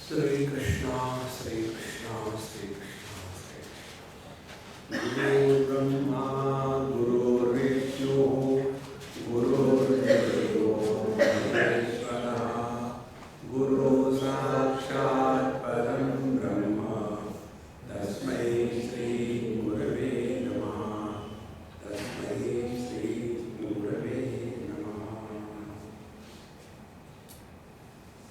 Shri Krishna, Shri Krishna, Shri Krishna. Guru Brahma, Guru Vishnu, Guru Deva, Maheshwara, Guru Sakshat Param Brahma, Tasmai Shri Gurave Namaha, Tasmai Shri Gurave Namaha.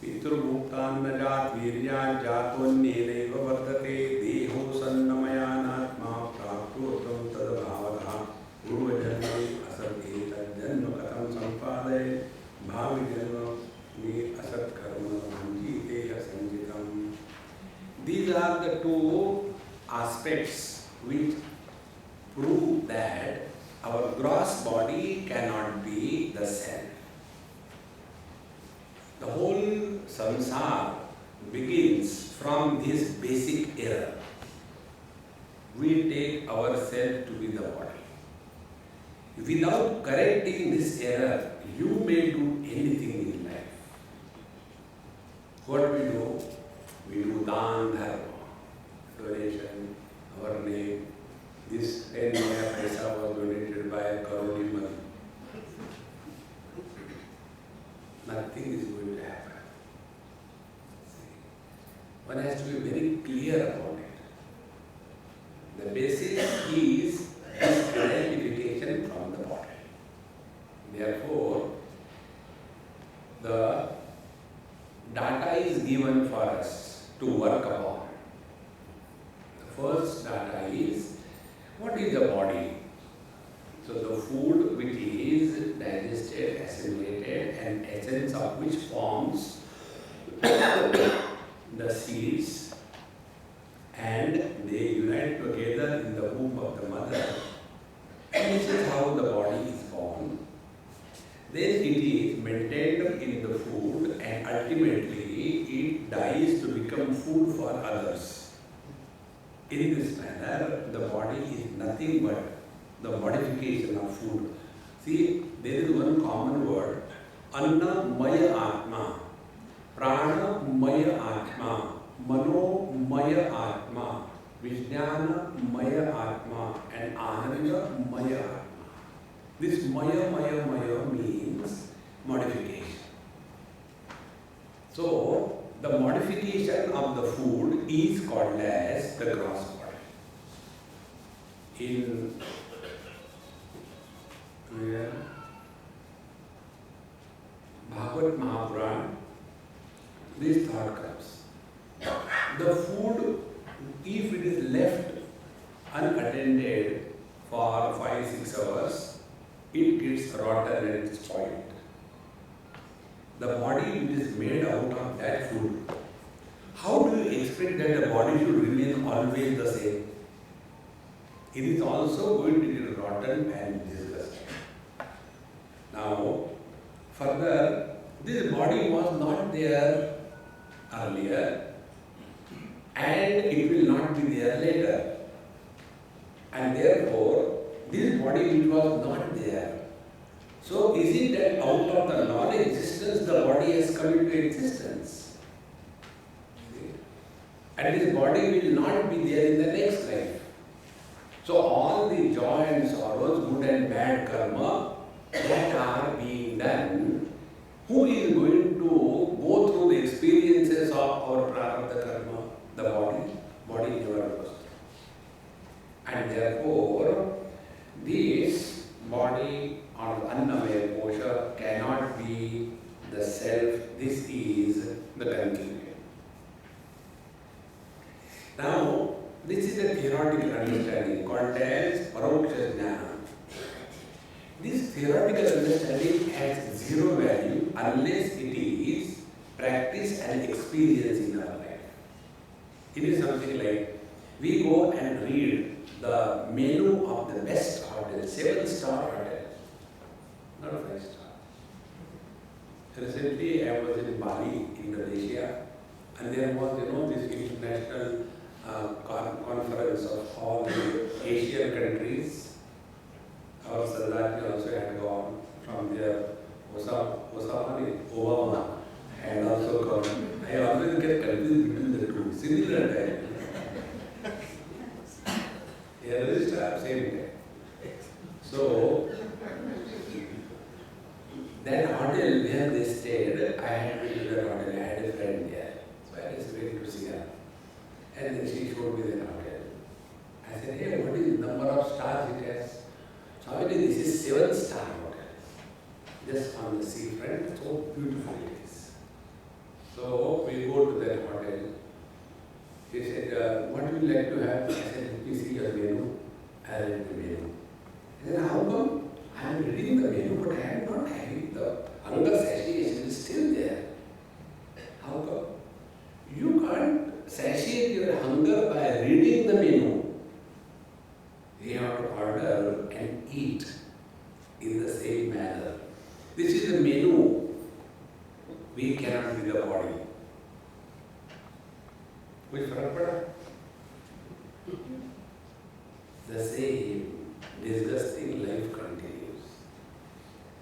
पितृमुक्तान्नजात वीर्यात् जातोन्येनैव वर्धते देहो सन्नमयानात्मा प्राप्तोऽर्थं तद्भावः पूर्वजन्मे असत् एतज्जन्म कथं सम्पादये भाविजन्म में असत् कर्म सञ्चितेह सञ्चितम्. These are the two aspects which prove that our gross body cannot be the self. The whole samsara begins from this basic error. We take ourselves to be the body. Without correcting this error, you may do anything in life. What we do? We do dan dharma, donation, our name. This 10 paisa was donated by Karoli Mother. Nothing is going to happen. One has to be very clear about it. The basis is this identification from the body. Therefore, the data is given for us to work upon. The first data is, what is the body? So the food which is digested, assimilated, and essence of which forms the seeds, and they unite together in the womb of the mother, and this is how the body is born. Then it is maintained in the food, and ultimately it dies to become food for others. In this manner, the body is nothing but the modification of food. See, there is one common word, Anna Maya Atma, Prana Maya Atma, Mano Maya Atma, Vijnana Maya Atma, and Ananda Maya Atma. This Maya means modification. So, the modification of the food is called as the gross body. In Bhagavad Mahapuran, this thought comes. The food, if it is left unattended for 5-6 hours, it gets rotten and spoiled. The body which is made out of that food, how do you expect that the body should remain always the same? It is also going to get rotten and disgusting. Now, further, this body was not there earlier and it will not be there later. And therefore, this body which was not there. So, is it that out of the non-existence the body has come into existence? And this body will not be there in the next life. So, all the joy and sorrows, good and bad karma, that are being done, who is going to go through the experiences of our prarabdha karma? The body. Body never goes. And therefore, this body or annamaya kosha cannot be the self. This is the conclusion. Now, this is a theoretical understanding called as paroksha jnana. This theoretical understanding has zero value unless it is practice and experience in our life. It is something like we go and read the menu of the best hotel, 7-star hotel, not a 5-star. Recently, I was in Bali, Indonesia, and there was, this international conference of all the Asian countries. Our Sardarji also had gone from there. Obama and also come. I always get confused between the two. Similar time. Yeah, register, same time. So, that hotel where they stayed, I had been to that hotel, I had a friend there. So I was waiting to see her. And then she showed me that hotel. I said, hey, what is the number of stars it has? Swami, this is 7-star hotel. Just on the seafront, so beautiful it is. So we go to that hotel. He said, what would you like to have? I said, let me see your menu. I read the menu. He said, how come? I am reading the menu, but I am not having the hunger satiation is still there. How come? You can't satiate your hunger by reading the menu. You have to order and eat in the same manner. This is the menu. We cannot be the body. Which fark? The same disgusting life continues.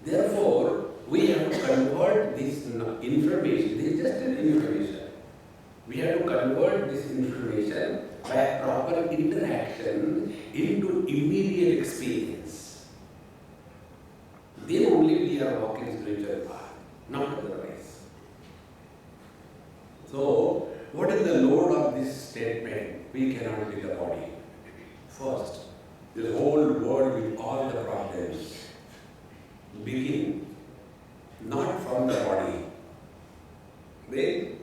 Therefore, we have to convert this information. This is just an information. We have to convert this information by proper interaction into immediate experience. Then only we are walking spiritual path, not otherwise. So, what is the load of this statement? We cannot be the body. First, the whole world with all the problems begin not from the body. Then,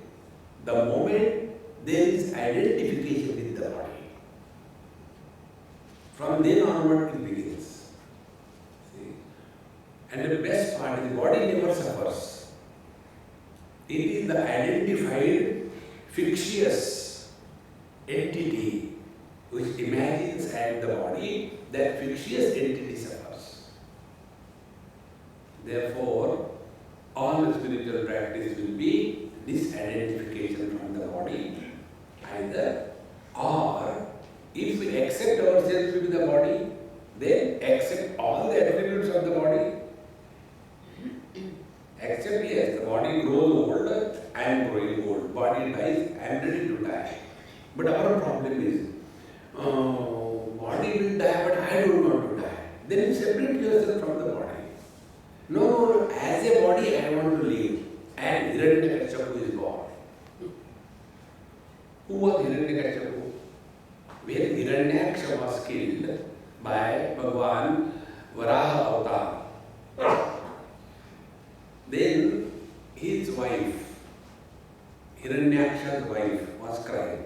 the moment there is identification with the body, from then onward it begins. See? And the best part is the body never suffers. It is the identified fictitious entity which imagines at the body, that fictitious entity suffers. Therefore, all the spiritual practice will be disidentification from the body, either, or if we accept ourselves to be the body, then accept all the attributes of the body. Accept, yes, the body grows old, I am growing old. Body dies, I am ready to die. But our problem is, body will die, but I don't want to die. Then you separate yourself from the body. No, as a body I want to live. And Hiranyakashipu is born. Who was Hiranyakashipu? When Hiranyaksha was killed by Bhagavan Varaha Avatar, then his wife, Hiranyaksha's wife, was crying.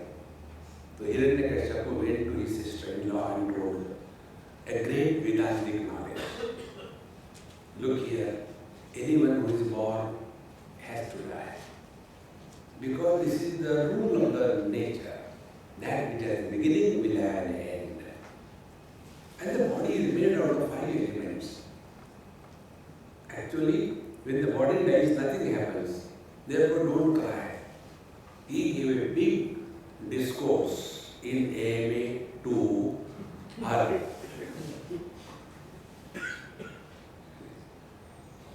So Hiranyakashipu went to his sister-in-law and told a great Vedantic knowledge. Look here, anyone who is born has to die. Because this is the rule of the nature. That which has a beginning will have an end. And the body is made out of 5 elements. Actually, when the body dies, nothing happens. Therefore, don't cry. He gave a big discourse in AMA to her.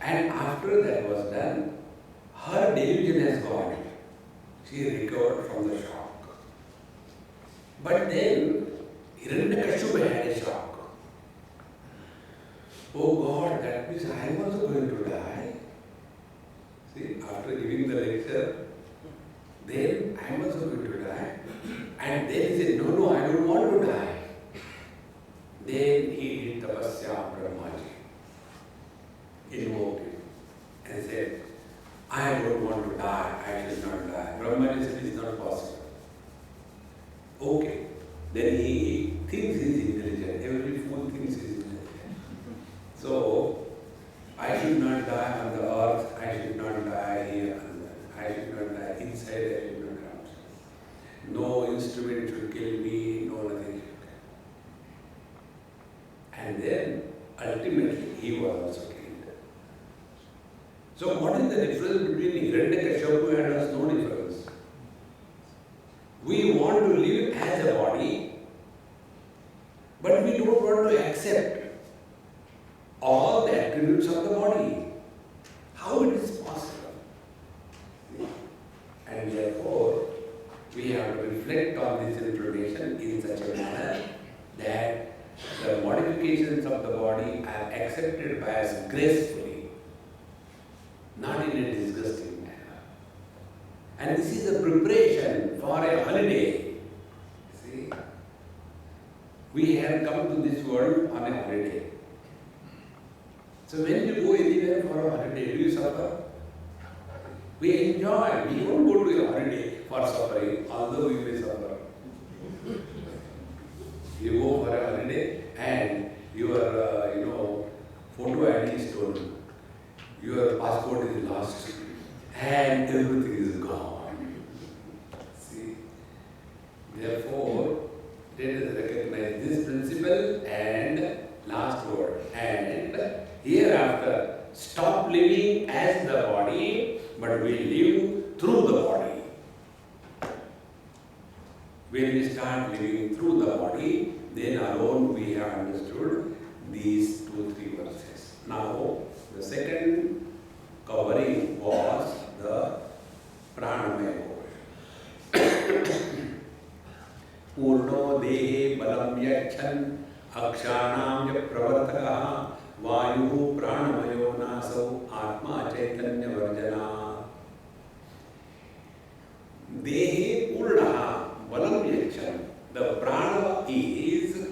And after that was done, her delusion has gone. She recovered from the shock. But then, Hiranyakashipu had a shock. Oh God, that means I am also going to die. See, after giving the lecture, then I am also going to die. And then he said, no, I don't want to die. Then he did tapasya Brahmaji. Invoked him and said, I don't want to die, I should not die. Brahmaji said, it is not possible. Okay. Then he thinks he is intelligent. Every fool thinks he is intelligent. So, I should not die on the earth, I should not die here, I should not die inside, I should not die outside. No instrument should kill me, no nothing should kill me. And then, ultimately, he was also killed. So what is the difference between Hiranyakashipu and us? No difference. We want to live as a body, but we don't want to accept all the attributes of the body. How it is possible? therefore, we have to reflect on this introduction in such a manner that the modifications of the body are accepted by us gracefully, not in a disgusting manner. And this is a preparation for a holiday. See, we have come to this world on a holiday. So when you go anywhere for a holiday, do you suffer? We enjoy. We don't go to a holiday for suffering, although we may suffer. You go for a holiday and your photo ID is stolen. Your passport is lost and everything is gone. See? Therefore, let us recognize this principle and last word. And hereafter, stop living as the body, but we live through the body. When we start living through the body, then alone we have understood these 2-3 verses. Now, the second covering was the pranamaya portion. Purno dehe balam yachan akshanam ya pravartakaha vayu pranamayo naso atma chaitanya varjana. Dehe purna balam yachan. The prana is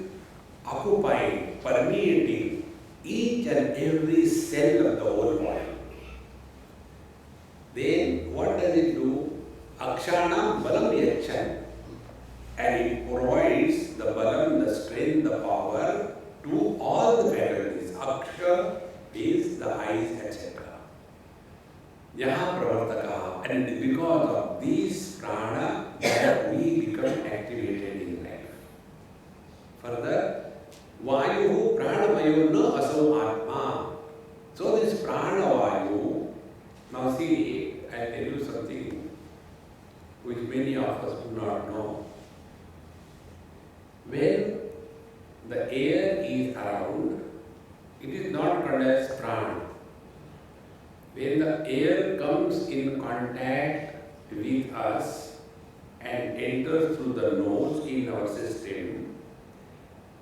occupying, permeating each and every cell of the whole body. Then what does it do? Akshana balam yachan. And it provides the balam, the strength, the power to all the faculties. Aksha is the eyes, etc. Yaha pravartaka. And because of these prana, we become activated in life. Further, vayu pranamayo na aso atma. So this prana vayu, now see, I tell you something which many of us do not know. When the air is around, it is not called as prana. When the air comes in contact with us and enters through the nose in our system,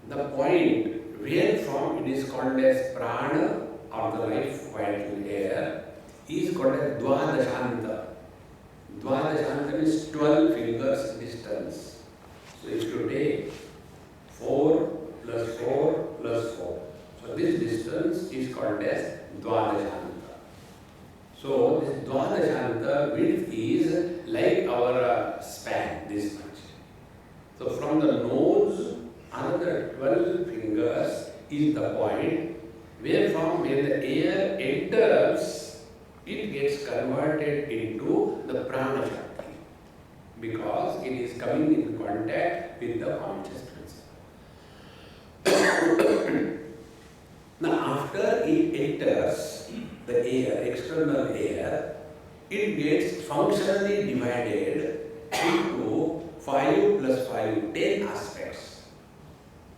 the point where from it is called as prana or the life vital air is called as dvadashanta. Dvadashanta means 12 fingers distance. So if you take 4 plus 4 plus 4. So this distance is called as dvadashanta. So this dvadashanta width is like our span, this much. So from the nose, another 12 fingers is the point where from when the air enters, it gets converted into the prana shakti because it is coming in contact with the conscious principle. Now after it enters the air, external air, it gets functionally divided into 5 plus 5, 10 aspects.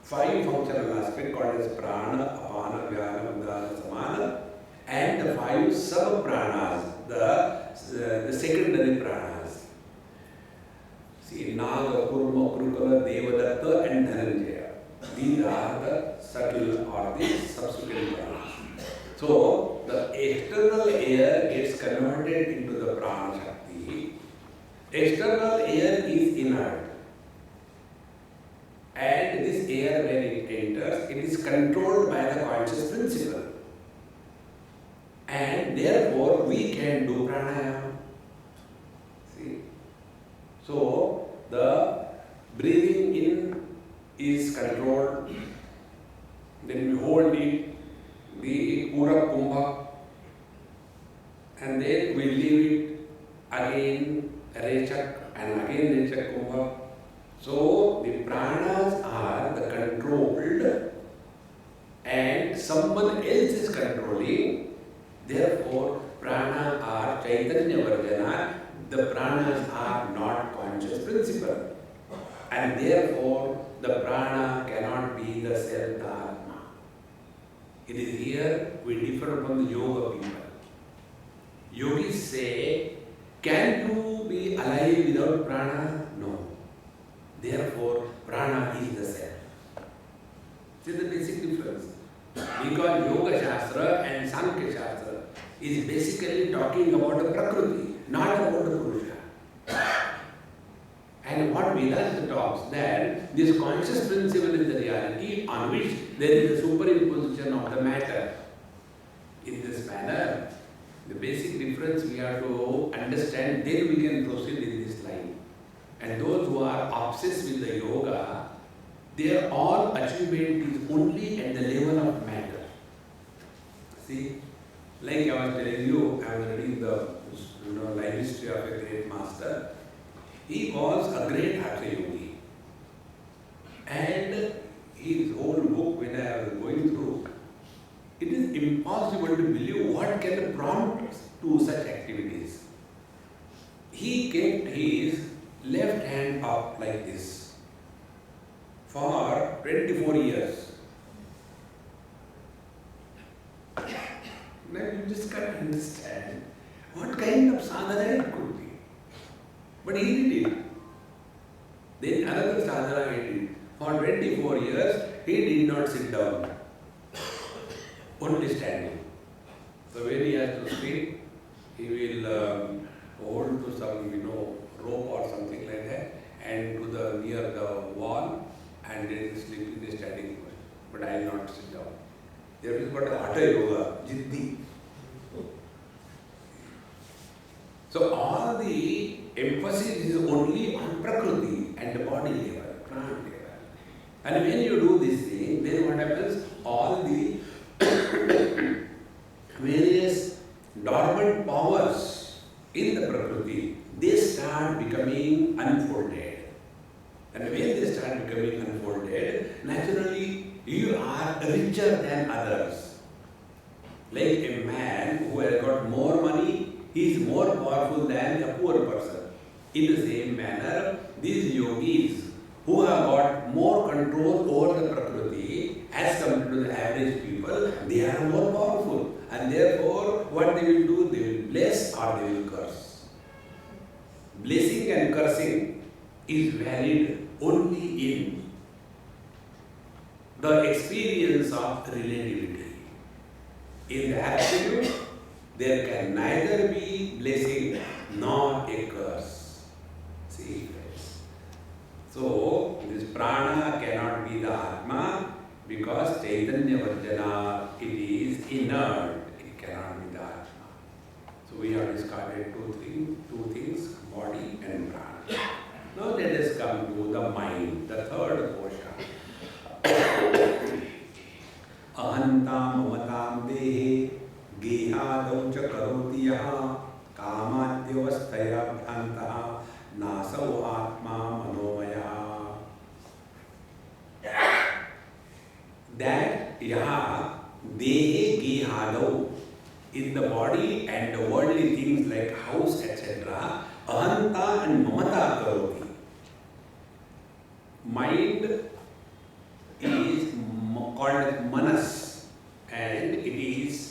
5 functional aspects called as prana, apana, vyana, udana, samana, and the 5 sub-pranas, the secondary pranas. See, Naga, Kurma, Kurukala, Devadatta and Dhananjaya. These are the subtle or the subsequent pranas. So, the external air gets converted into the prana shakti. External air is inert. And this air, when it enters, it is controlled by the conscious principle. And therefore, we can do pranayama. See? So, the breathing in is controlled. Then we hold it, the Pura Kumbha, and then we leave it again, Rechak, and again Rechak Kumbha. So, the pranas are the controlled and someone else is controlling. Therefore, prana are Chaitanya Varjana. The pranas are not conscious principle. And therefore, the prana cannot be the self dharma. It is here we differ from the yoga people. Yogis say, can you be alive without prana? No. Therefore, prana is the self. See the basic difference? Because Yoga Shastra and Sankhya Shastra is basically talking about the Prakriti, not about the Purusha. And what Vedanta talks that this conscious principle is the reality on which there is a superimposition of the matter. In this manner, the basic difference we have to understand, then we can proceed in this line. And those who are obsessed with the yoga, their all achievement is only at the level of matter. See, like I was telling you, I was reading the life history of a great master. He was a great Hatha yogi. And his whole book, when I was going through, it is impossible to believe what can prompt to such activities. He kept his left hand up like this for 24 years. Now you just can't understand what kind of sadhana it could be. But he did it. Then another sadhana he did. For 24 years, he did not sit down. Only standing. So when he has to sleep, he will hold to some, rope or something like that, and to the near the wall, and then sleep in the standing position. But I will not sit down. There is what a Hatha yoga, jitti. So all the emphasis is only on Prakriti and the body level, prana level. And when you do this thing, then what happens? All the various dormant powers in the Prakriti, they start becoming unfolded. And when they start becoming unfolded, naturally you are richer than others. Like a man who has got more money, he is more powerful than a poor person. In the same manner, these yogis who have got more control over the Prakriti as compared to the average people, they are more powerful. And therefore, what they will do, they will bless or they will curse. Blessing and cursing is valid only in the experience of relativity. In the absolute, there can neither be blessing nor a curse. See, friends. So, this prana cannot be the Atma because Chaitanya Varjana, it is inert. It cannot be the Atma. So, we have discarded two things, body and prana. Now, let us come to the mind, the third kosha. Ahantam mamatam dehe गेहादौ च करोति यः कामाद्यवस्थया भ्रान्तः नासौ आत्मा मनोमयः. That yaha dehe gehadau, in the body and the worldly things like house etc. ahanta and mamata karoti. Mind is called manas and it is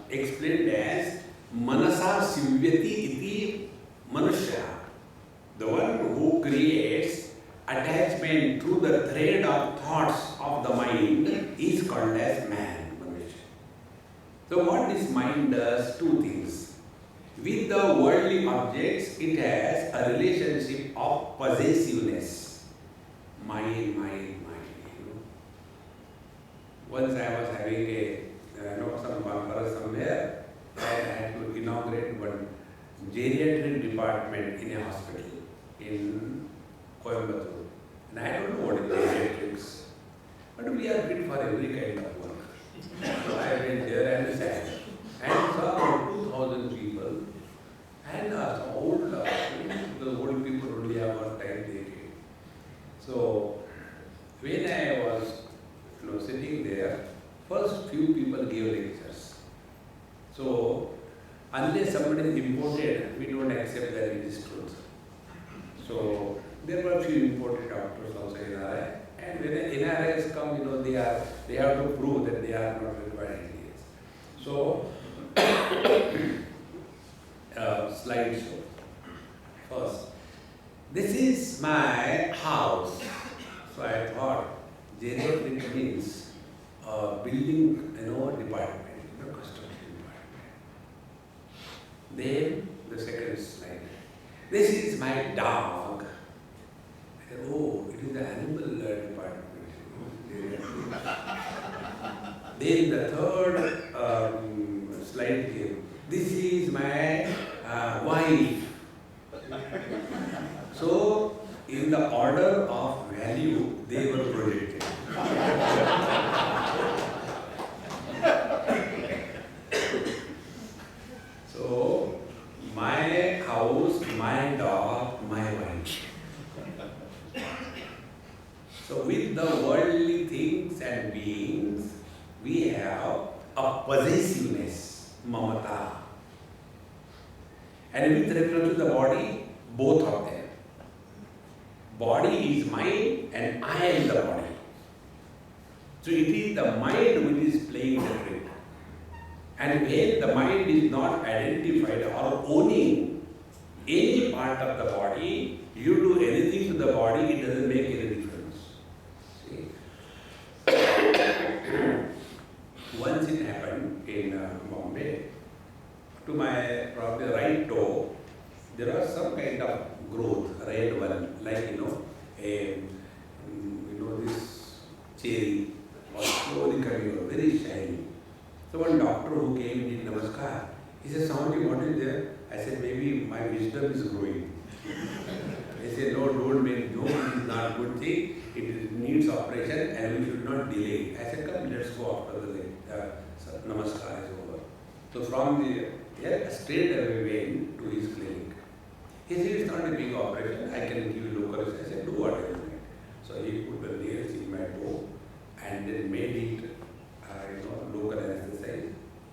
explained as manasa sivyati iti manushya. The one who creates attachment through the thread of thoughts of the mind is called as man, Manushya. So what this mind does, two things. With the worldly objects, it has a relationship of possessiveness. Mind. Once I was having some conference somewhere, and I had to inaugurate one geriatric department in a hospital in Coimbatore. And I don't know what is geriatrics, but we are fit for every kind of work. So I went there and sat and saw about 2,000 people, and some old, the old people only have one time they came. So when I was sitting there, first few people gave lectures. So, unless somebody is imported, we don't accept that it is truth. So, there were a few imported doctors also in NRI. And when NRIs come, they have to prove that they are not required Indians. So, slideshow. First, this is my house. So I thought geriatric means building, department, construction department. Then the second slide. This is my dog. I said, oh, it is the animal department. Then the third slide came. This is my wife. So, in the order of value, they were projected. So, my house, my dog, my wife. So, with the worldly things and beings, we have a possessiveness, mamata. And with reference to the body, both of them. Body is mine and I am the body. So it is the mind which is playing the trick. And when the mind is not identified or owning any part of the body, you do anything to the body, it doesn't make any difference. See? Once it happened in Bombay, to my probably right toe, there was some kind of growth, red one, like this cherry was slowly coming out, very shiny. So one doctor who came did namaskar. He said, Swami, what is there? I said, maybe my wisdom is growing. He said, no, don't make no, it is not a good thing. It needs operation and we should not delay. I said, come, let's go after the namaskar is over. So from there, straight away went to his clinic. He said, it's not a big operation, I can give you local anesthesia. I said, do whatever you want. So he put the nails in my toe and then made it, local anesthesia.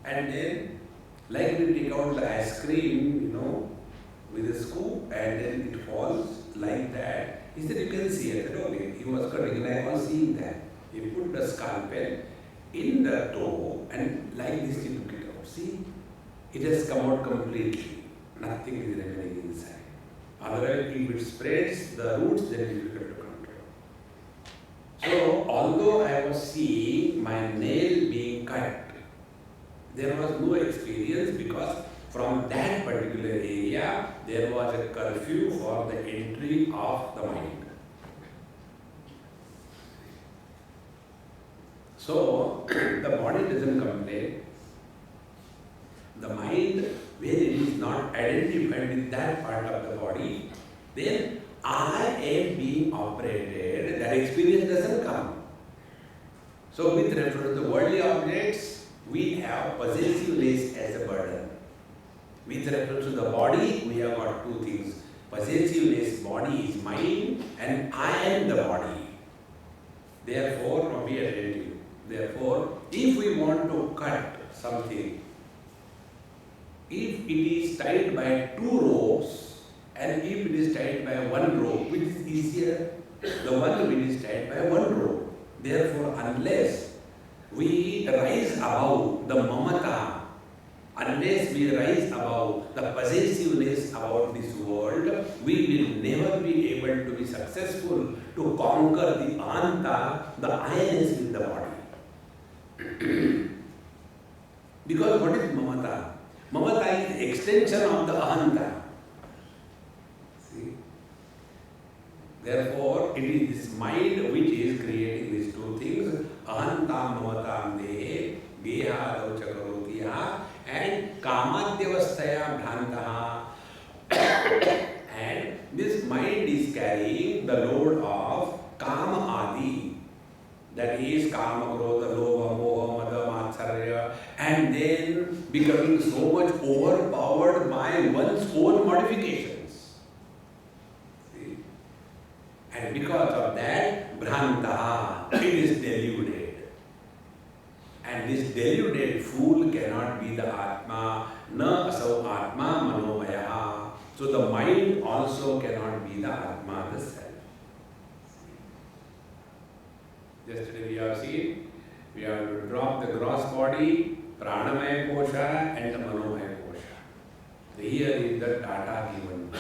And then, like we take out the ice cream, with a scoop and then it falls like that. He said, you can see it. I said, okay. He was cutting and I was seeing that. He put the scalpel in the toe and like this he took it out. See, it has come out completely. Nothing is remaining inside. Otherwise, if it spreads the roots, then it is difficult to control. So, although I was seeing my nail being cut, there was no experience because from that particular area, there was a curfew for the entry of the mind. So, the body doesn't complain. The mind, when it is not identified with that part of the body, then I am being operated, that experience doesn't come. So with reference to the worldly objects, we have possessiveness as a burden. With reference to the body, we have got two things. Possessiveness, body is mine and I am the body. Therefore, be attentive. Therefore, if we want to cut something, if it is tied by two ropes and if it is tied by one rope, which is easier? The one which is tied by one rope. Therefore, unless we rise above the mamata, unless we rise above the possessiveness about this world, we will never be able to be successful to conquer the ahanta, the I-ness with the body. Because what is mamata? Mamata is the extension of the ahanta. See? Therefore, it is this mind which is creating these two things. Ahanta mamata dehe, geha lauchakarotiya, and kamadyavastaya bhrantaha. And this mind is carrying the load of kama adi. That is kama, krodha, lobha, moha, mada, matsarya, and then becoming so much overpowered by one's own modifications. See? And because of that, bhrantaha, it is deluded. And this deluded fool cannot be the Atma, na asau Atma manomaya. So the mind also cannot be the Atma, the self. Yesterday we have seen, we have to drop the gross body, pranamaya kosha and the manomaya kosha. Here is the data given.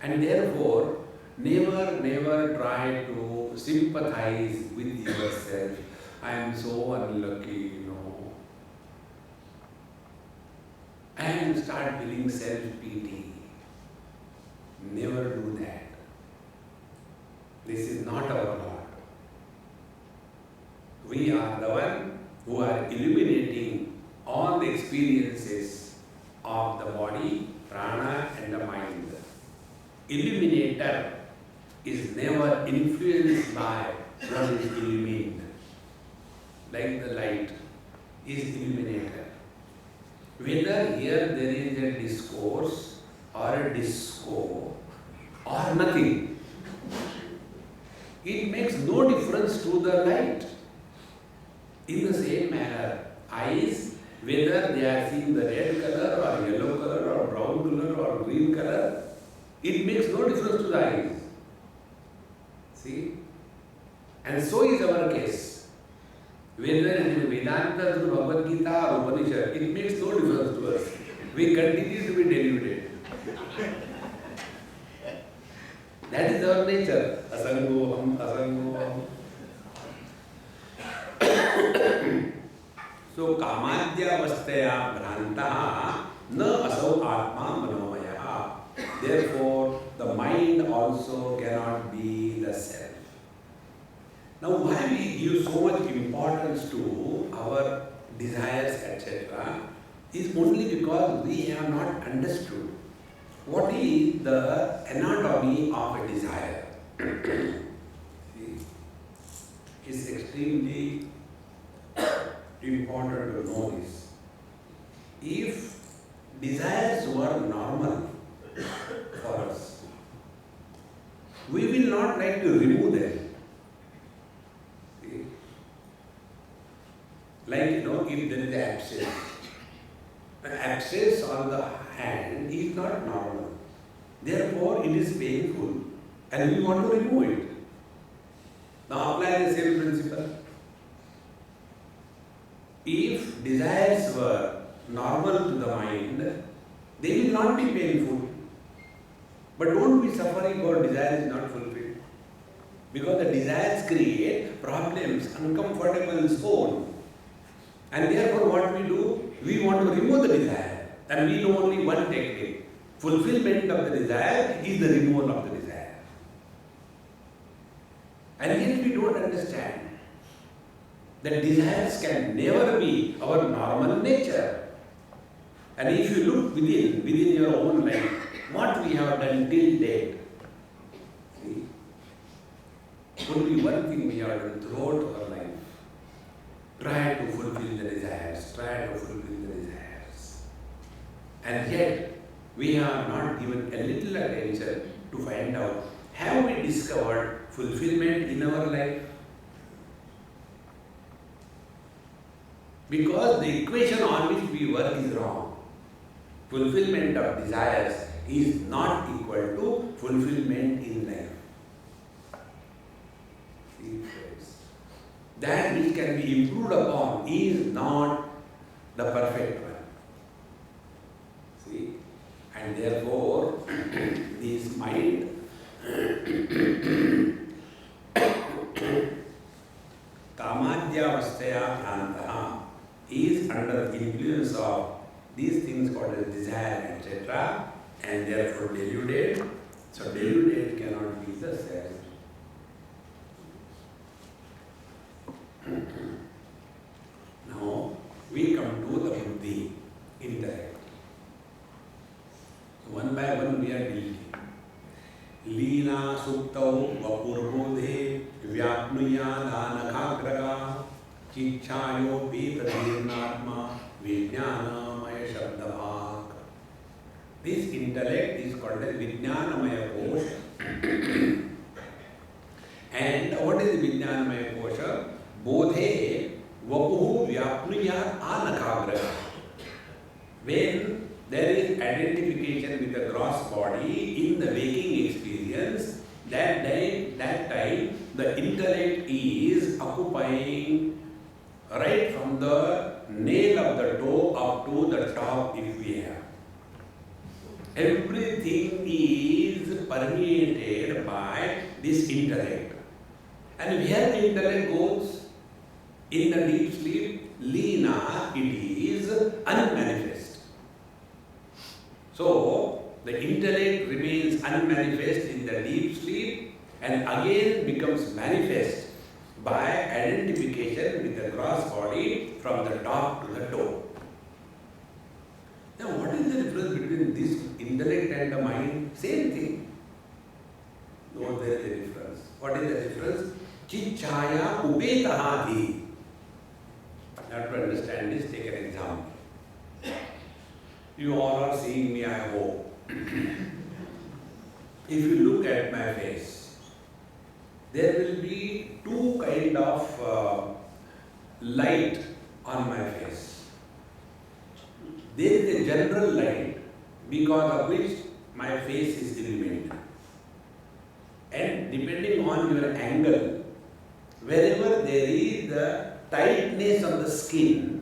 And therefore, never try to sympathize with yourself. I am so unlucky, and start feeling self-pity. Never do that. This is not our Lord. We are the one who are illuminating all the experiences of the body, prana and the mind. Illuminator is never influenced by what is illumined. Like the light is illuminator. Whether here there is a discourse or a disco or nothing, it makes no difference to the light. In the same manner, eyes, whether they are seeing the red color or yellow color or brown color or green color, it makes no difference to the eyes. See? And so is our case. Whether it is Vedanta, through Bhagavad Gita or Upanishad, it makes no difference to us. We continue to be deluded. That is our nature. Asangoham. So, kamadhyavastaya bhrantaha na asau atma manomaya. Therefore, the mind also cannot be the self. Now, why we give so much importance to our desires, etc., is only because we have not understood what is the anatomy of a desire. See, it's extremely important to know this. If desires were normal for us, we will not like to remove them. See? Like, if there is abscess. An abscess on the hand is not normal. Therefore, it is painful and we want to remove it. Now, apply the same principle. If desires were normal to the mind, they will not be painful. But don't be suffering or desire is not fulfilled. Because the desires create problems, uncomfortable zone. And therefore what we do? We want to remove the desire. And we know only one technique. Fulfillment of the desire is the removal of the desire. And yet we don't understand that desires can never be our normal nature. And if you look within your own life, what we have done till date, see, only one thing we have done throughout our life. Try to fulfill the desires, And yet, we have not given a little attention to find out, have we discovered fulfillment in our life? Because the equation on which we work is wrong. Fulfillment of desires is not equal to fulfillment in life. See, friends, that which can be improved upon is not the perfect one. See, and therefore, this mind kamadhyavastaya bhrantaha is under the influence of these things called as desire, etc., and therefore deluded. So deluded cannot be the self. Now we come to the buddhi, intellect. So one by one we are dealing. Leena suktau vapurvodhe vyapnuyadhanakhagraga chichayopi pradirnatma vijnanamaya shabdavak. This intellect is called as Vijnanamaya Kosha. And what is Vijnanamaya Kosha? Bodhe vapuhu vyapnuyat anakhagraha. When there is identification with the gross body in the waking experience, that time the intellect is occupying right from the nail of the toe up to the top if we have. Everything is reflected by this intellect. And where the intellect goes? In the deep sleep, Lina, it is unmanifest. So, the intellect remains unmanifest in the deep sleep and again becomes manifest by identification with the gross body from the top to the toe. Now, what is the difference between this intellect and the mind? Same thing. No, there is a difference. What is the difference? Chichaya upetahadhi. You have to understand this. Take an example. You all are seeing me, I hope. If you look at my face, there will be two kind of light on my face. There is a general light because of which my face is illuminated. And depending on your angle, wherever there is the tightness of the skin,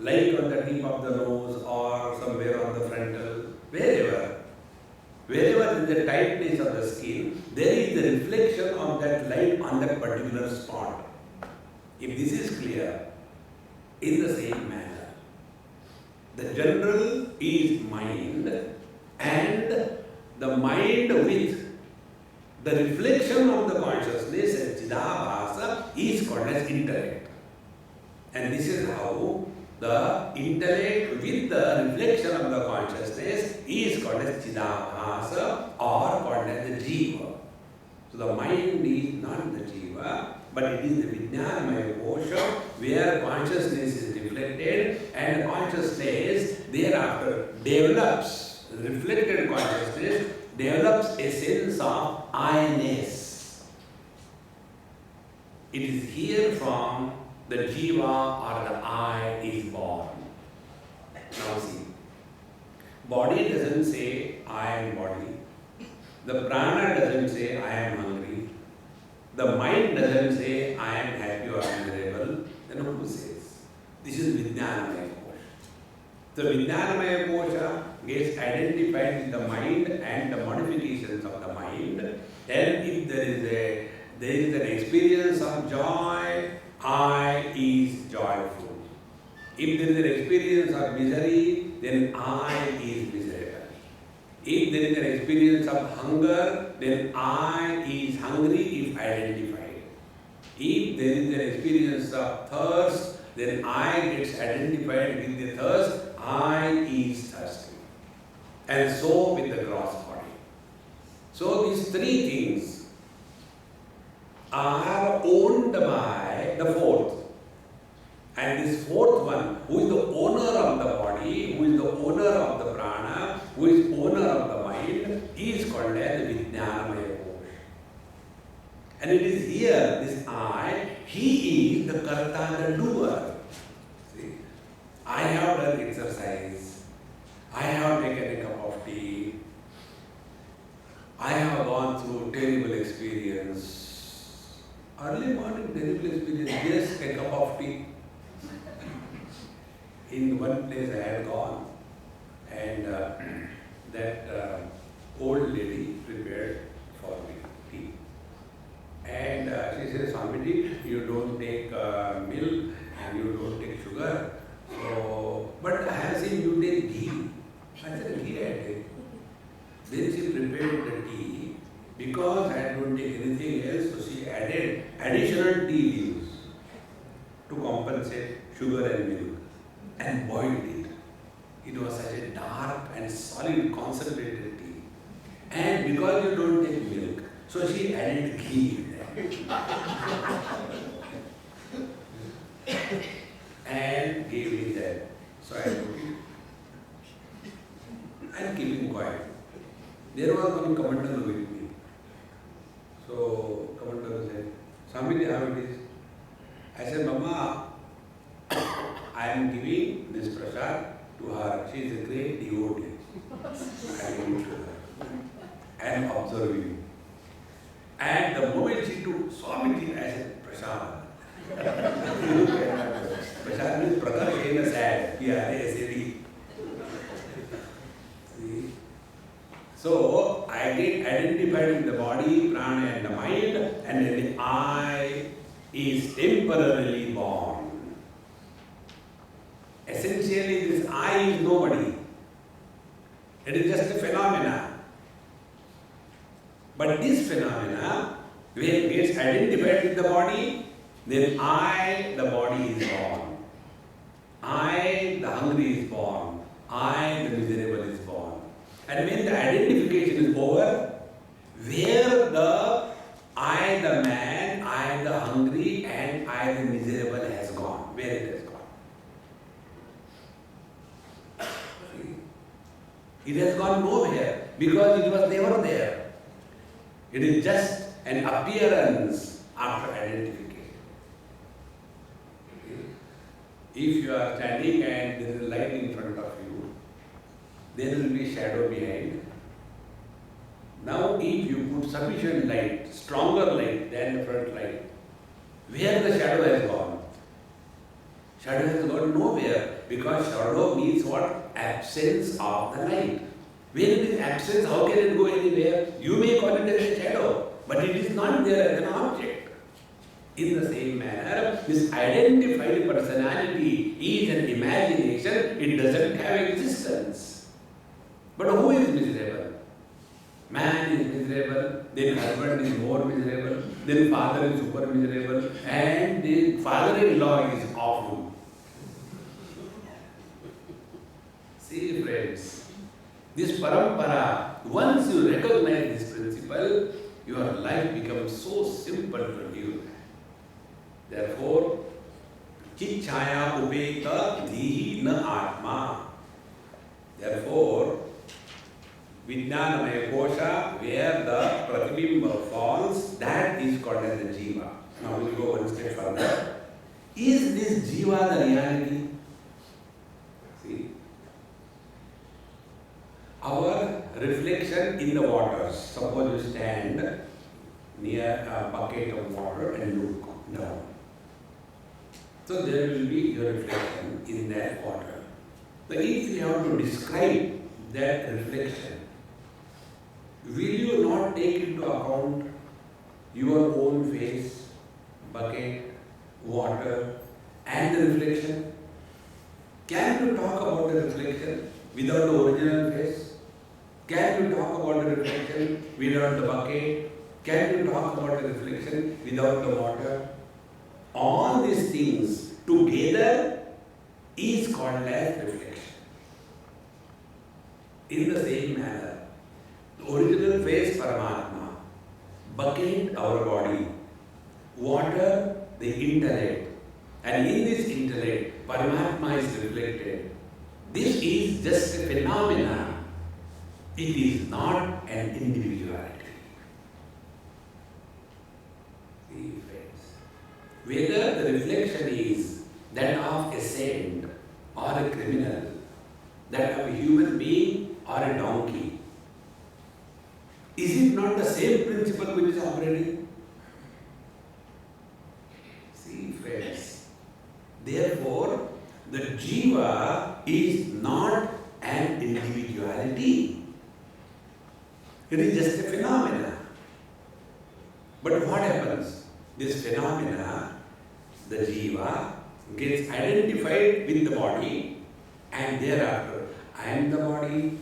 like on the tip of the nose or somewhere on the frontal, wherever there is the tightness of the skin, there is the reflection of that light on that particular spot. If this is clear, in the same manner, the general is mind, and the mind with the reflection of the consciousness and Chidabhasa is called as intellect. And this is how the intellect with the reflection of the consciousness is called as Chidabhasa or called as the Jiva. So the mind is not the Jiva, but it is the Vijnanamaya kosha where consciousness is reflected and consciousness thereafter develops, reflected consciousness develops a sense of I-ness. It is here from the Jiva or the I is born. Now see, body doesn't say I am body. The prana doesn't say I am hungry. The mind doesn't say I am happy or miserable. Then who says? This is Vijnanamaya kosha. The Vijnanamaya kosha gets identified with the mind and the modifications of the mind. And if there is an experience of joy, I is joyful. If there is an experience of misery, then I is miserable. If there is an experience of hunger, then I is hungry if identified. If there is an experience of thirst, then I gets identified with the thirst, I is thirsty. And so with the gross body. So these three things are owned by the fourth. And this fourth one, who is the owner of the body, who is the owner of the prana, who is owner of the mind, is called as the Vijnanamaya kosha. And it is here, this I, he is the karta, the doer. See, I have done exercise, I have taken a cup of tea, I have gone through terrible experience. Early morning terrible experience, yes, a cup of tea. In one place I had gone, and that old lady prepared for me tea. And she said, Swamiji, you don't take milk and you don't take sugar. So, but I have seen you take ghee. I said, ghee I take. Then she prepared the tea. Because I don't take anything else, so she added additional tea leaves to compensate sugar and milk and boiled it. It was such a dark and solid concentrated tea. And because you don't take milk, so she added ghee in there. And gave me that. So I took it. I am keeping quiet. There was one commander with me. So commander said, Swami, how it is? I said, Mama, I am giving this prasad to her. She is a great devotee. I am giving to her. I am observing. And the moment she took Swamiji, I said, prasad. Prasad means prakarshena sad. Yeah, S-A-D. See? So, I get identified with the body, prana and the mind, and then the I is temporarily born. Essentially, this I is nobody. It is just a phenomena. But this phenomena, when it gets identified with the body, then I, the body, is born. I, the hungry, is born. I, the miserable, is born. And when the identification is over, where the I, the man, I, the hungry, and I, the miserable, has gone? Where it has gone? It has gone nowhere because it was never there. It is just an appearance after identification. If you are standing and there is a light in front of you, there will be shadow behind. Now if you put sufficient light, stronger light than the front light, where the shadow has gone? Shadow has gone nowhere, because shadow means what? Absence of the light. When it is absence, how can it go anywhere? You may call it as a shadow, but it is not there as an object. In the same manner, this identified personality is an imagination, it doesn't have existence. But who is miserable? Man is miserable, then husband is more miserable, then father is super miserable, and the father-in-law is awful. See friends, this parampara, once you recognize this principle, your life becomes so simple to live. Therefore, chichaya upeta dhihi na atma. Therefore, Vijnanamaya kosha, where the pratibimba falls, that is called as the jiva. Now we will go one step further. Is this jiva the reality? See, our reflection in the waters. Suppose you stand near a bucket of water and look down. So there will be your reflection in that water. But if you have to describe that reflection, will you not take into account your own face, bucket, water, and the reflection? Can you talk about the reflection without the original face? Can you talk about the reflection without the bucket? Can you talk about the reflection without the water? All these things together is called as reflection. In the same manner, the original face Paramatma, bucket our body, water the intellect, and in this intellect Paramatma is reflected. This is just a phenomenon. It is not an individuality. See friends, whether the reflection is that of a saint or a criminal, that of a human being or a donkey, is it not the same principle which is operating? See friends, therefore the jiva is not an individuality. It is just a phenomena. But what happens? This phenomena, the jiva, gets identified with the body, and thereafter I am the body.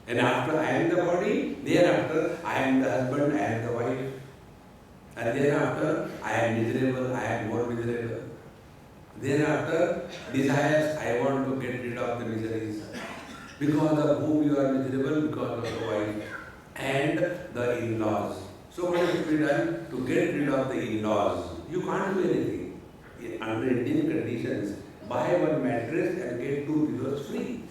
And after I am the body, thereafter I am the husband, I am the wife. And thereafter I am miserable, I am more miserable. Thereafter desires, I want to get rid of the miseries. Because of whom you are miserable? Because of the wife and the in-laws. So what is to be done? To get rid of the in-laws. You can't do anything. Under Indian conditions, buy one mattress and get 2 pillows free.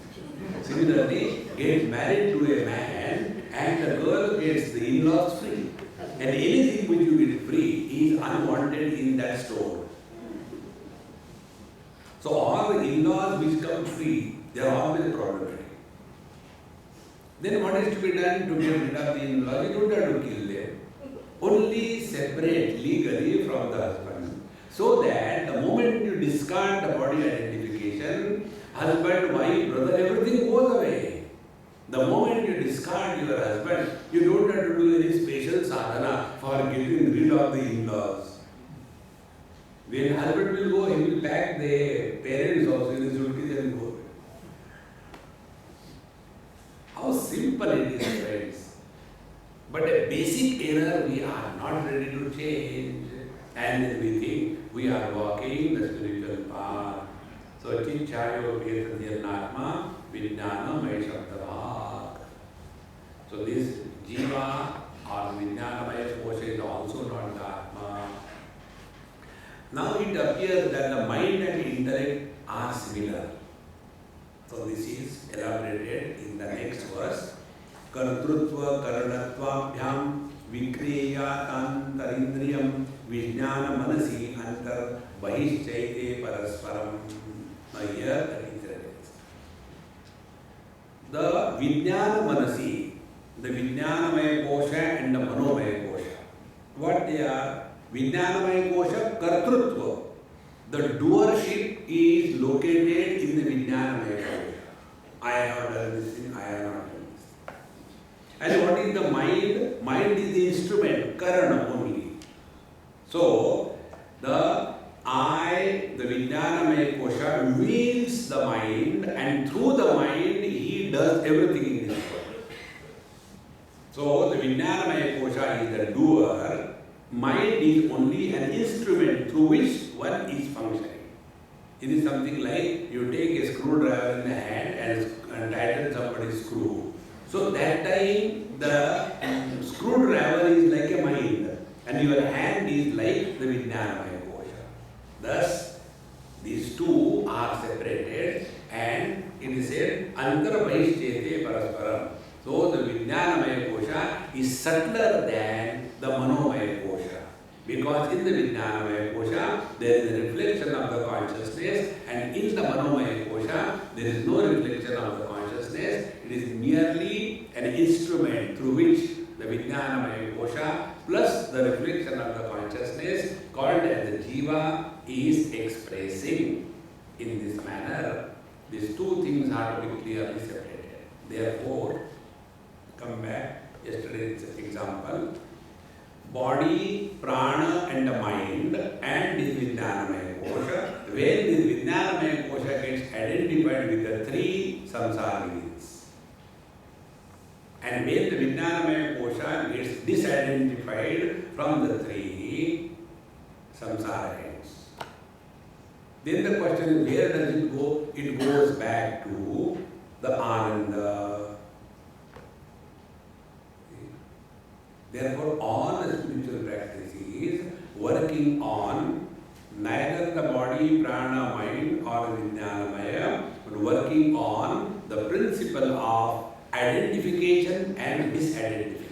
Similarly, get married to a man and the girl gets the in-laws free. And anything which you get free is unwanted in that store. So all the in-laws which come free, they are always problematic. Then what is to be done to get rid of the in-laws? You don't have to kill them. Only separate legally from the husband. So that the moment you discard the body identification, husband, wife, brother, everything goes away. The moment you discard your husband, you don't have to do any special sadhana for getting rid of the in-laws. When husband will go, he will pack the parents also in his suitcase and go. How simple it is, friends. But a basic error we are not ready to change. And then we think we are walking the spiritual path. So, Chichayo Petadhyarnatma Vijnana Maishabdavak. So, this Jiva or Vijnanamaya Kosha is also not the Atma. Now it appears that the mind and intellect are similar. So this is elaborated in the next verse. Kartrutva karanatva vikriya tantarindriyam vijnana manasi antar bahishchaite parasparam. Now here it is. The vijnana manasi, the vijnanamaya kosha and the manomaya kosha. What they are? Vijnanamaya kosha kartrutva. The doership is located in the Vijnanamaya kosha. I have done this thing, I have not done this. And what is the mind? Mind is the instrument, karana only. So, the I, the Vijnanamaya kosha, wields the mind, and through the mind he does everything in this world. So, the Vijnanamaya kosha is the doer. Mind is only an instrument through which one is functioning. It is something like you take a screwdriver in the hand and tighten somebody's screw. So that time the screwdriver is like a mind and your hand is like the Vijnanamaya kosha. Thus, these two are separated and it is said Antara Bahishchete Parasparam. So the Vijnanamaya kosha is subtler than the Manomaya kosha. Because in the Vijnanamaya kosha, there is a reflection of the consciousness, and in the Manomaya kosha, there is no reflection of the consciousness. It is merely an instrument through which the Vijnanamaya kosha plus the reflection of the consciousness called as the Jiva is expressing in this manner. These two things are to be clearly separated. Therefore, come back yesterday's example. Body, prana and the mind and this Vijnanamaya kosha. When this Vijnanamaya kosha gets identified with the three samsara wheels. And when the Vijnanamaya kosha gets disidentified from the three samsara ends. Then the question is, where does it go? It goes back to the Ananda. Therefore, all the spiritual practice is working on neither the body, prana, mind or Vijnanamaya, but working on the principle of identification and disidentification.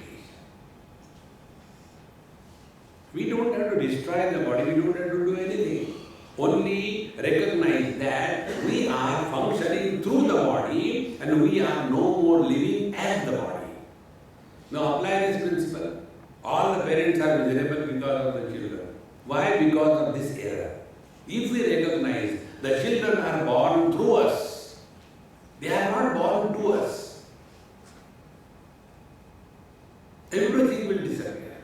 We don't have to destroy the body, we don't have to do anything. Only recognize that we are functioning through the body and we are no more living as the body. Now apply this principle. All the parents are miserable because of the children. Why? Because of this error. If we recognize the children are born through us, they are not born to us. Everything will disappear.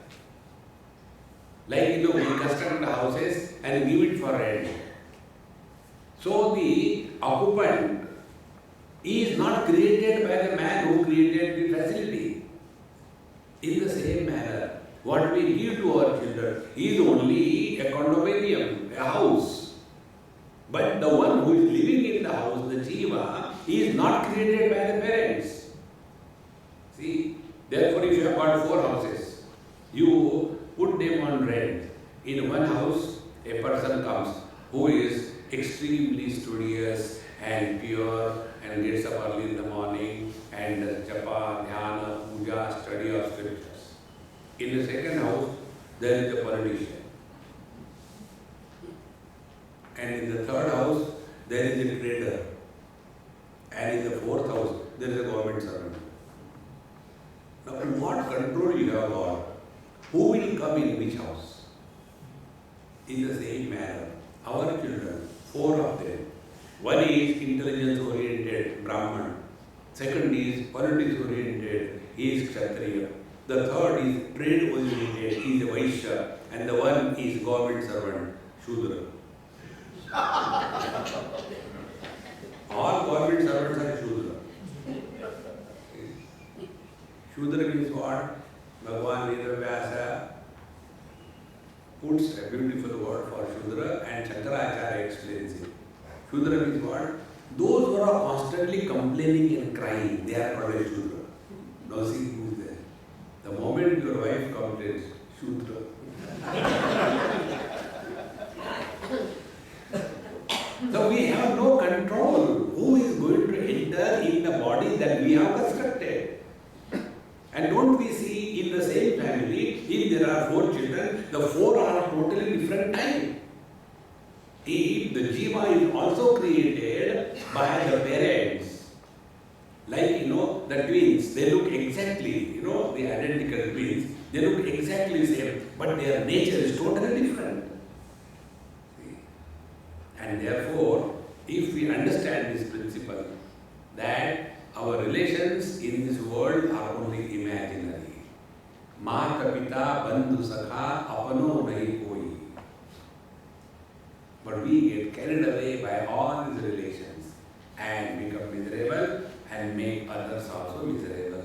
Like we construct the houses and give it for rent. So the occupant is not created by the man who created the facility. In the same manner, what we give to our children is only a condominium, a house. But the one who is living in the house, the Jiva, is not created by the parents. See, therefore if you have got 4 houses, you put them on rent. In one house, a person comes who is extremely studious and pure and gets up early in the morning and does japa, dhyana, puja, study of scriptures. In the second house, there is a politician. And in the third house, there is a trader. And in the fourth house, there is a government servant. Now, what control you have got? Who will come in which house? In the same manner, our children, 4 of them. One is intelligence-oriented Brahman, Second is politics oriented, he is Kshatriya. The third is trade oriented, he is a Vaishya. And the one is government servant, Shudra. All government servants are Shudra. Shudra means what? Bhagavan Vedavyasa puts a beautiful word for Shudra and Shankaracharya explains it. Shudra means what? Those who are constantly complaining and crying, they are called as Shudra. Now see who is there. The moment your wife complains, Shudra. So we have no control who is going to enter in the body that we have constructed. And don't we see in the same family, if there are 4 children, the 4 are totally different type. If the jiva is also created by the parents, like the twins, they look exactly, the identical twins, they look exactly the same, but their nature is totally different. And therefore, if we understand this principle, that our relations in this world are only imaginary. Mata pita bandhu sakha apano nahi koi. But we get carried away by all these relations and become miserable and make others also miserable.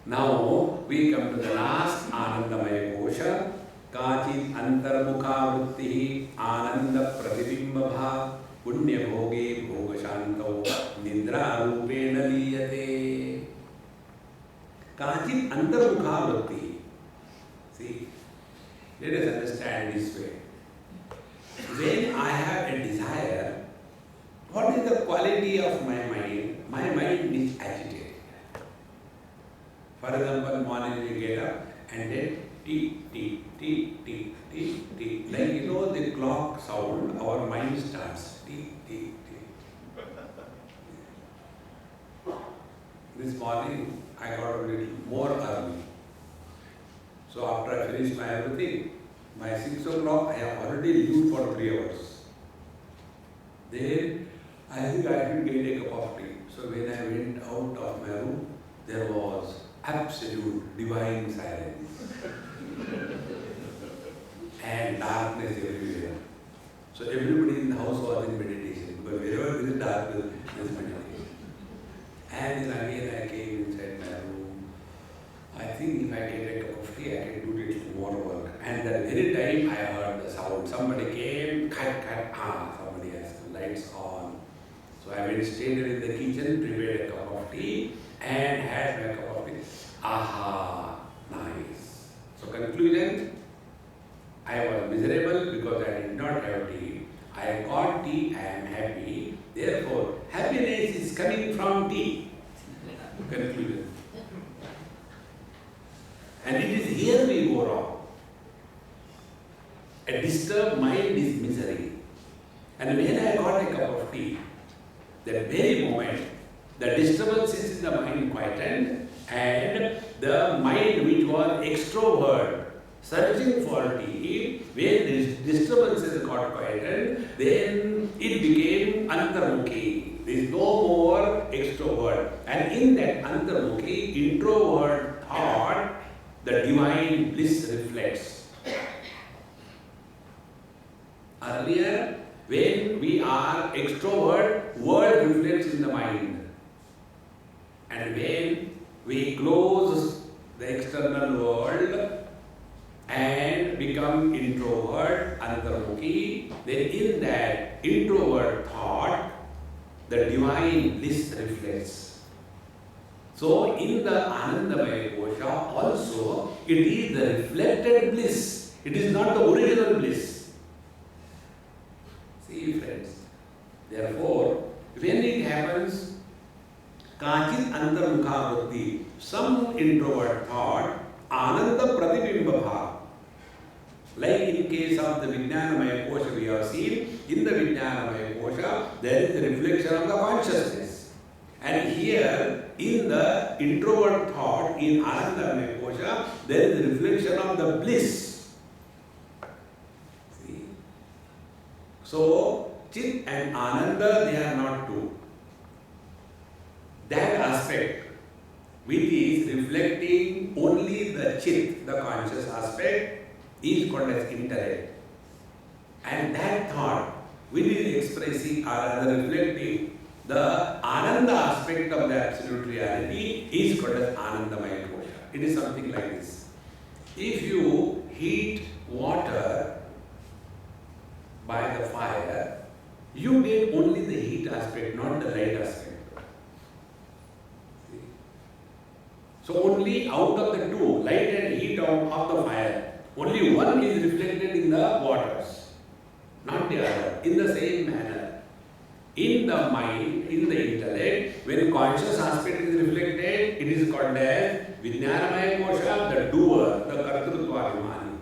Now we come to the last Anandamaya Kosha. Kachit antarmukha vritti ananda pratibimba bha punya bhoge bhoga shantau nidra rupena liyate. Kachit antarmukha vritti. See, let us understand this way. When I have a desire, what is the quality of my mind? My mind is agitated. For example, morning we get up and then tick, tick, tick, tick, tick, tick. Like the clock sound, our mind starts tick, tick, tick. This morning I got a little more early. So after I finish my everything, by 6 o'clock, I have already lived for 3 hours. Then, I think I should get a cup of tea. So when I went out of my room, there was absolute divine silence. And darkness everywhere. So everybody in the house was in meditation. Because wherever there is darkness, there is meditation. And then again I came inside my room. I think if I get a cup of tea, I can do little more work. And that very time I heard the sound. Somebody came, somebody has the lights on. So I went straight in the kitchen, prepared a cup of tea, and had my cup of tea. Aha, nice. So conclusion, I was miserable because I did not have tea. I got tea, I am happy. Therefore, happiness is coming from tea. Conclusion. And it is here we go wrong. A disturbed mind is misery. And when I got a cup of tea, that very moment, the disturbances in the mind quietened, and the mind which was extrovert, searching for tea, when these disturbances got quietened, then it became antarmukhi. There is no more extrovert. And in that antarmukhi, introvert thought, the divine bliss reflects. Earlier, when we are extrovert, world reflects in the mind. And when we close the external world and become introvert, antarmukhi, then in that introvert thought, the divine bliss reflects. So, in the Anandamaya Kosha also, it is the reflected bliss. It is not the original bliss. See, friends. Therefore, when it happens, Kachit antarmukha vritti, some introvert thought, Ananda pratibimba bha. Like in case of the Vijnanamaya Kosha we have seen, in the Vijnanamaya Kosha, there is the reflection of the consciousness. And here, in the introvert thought, in Anandamaya Kosha, there is the reflection of the bliss. See? So, Chit and Ananda, they are not two. that aspect which is reflecting only the chit, the conscious aspect, is called as intellect. And that thought which is expressing or rather reflecting the Ananda aspect of the absolute reality is called as Anandamaya Kosha. It is something like this. If you heat water by the fire, you get only the heat aspect, not the light aspect. See? So only out of the two, light and heat of the fire, only one is reflected in the waters, not the other. In the same manner, in the mind, in the intellect, when conscious aspect is reflected, it is called as Vijnanamaya Kosha, the doer, the Kartrutva Abhimani.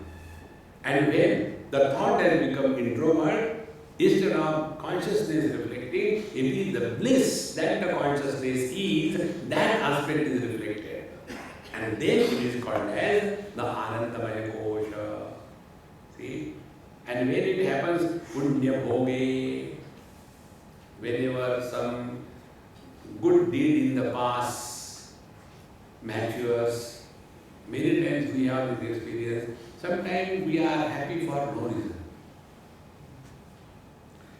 And when the thought has become introvert, instead of consciousness reflecting, it is the bliss that the consciousness is, that aspect is reflected. And then it is called as the Anandamaya Kosha. See? And when it happens, Punya Bhoge, whenever some good deed in the past matures, many times we have this experience, sometimes we are happy for no reason.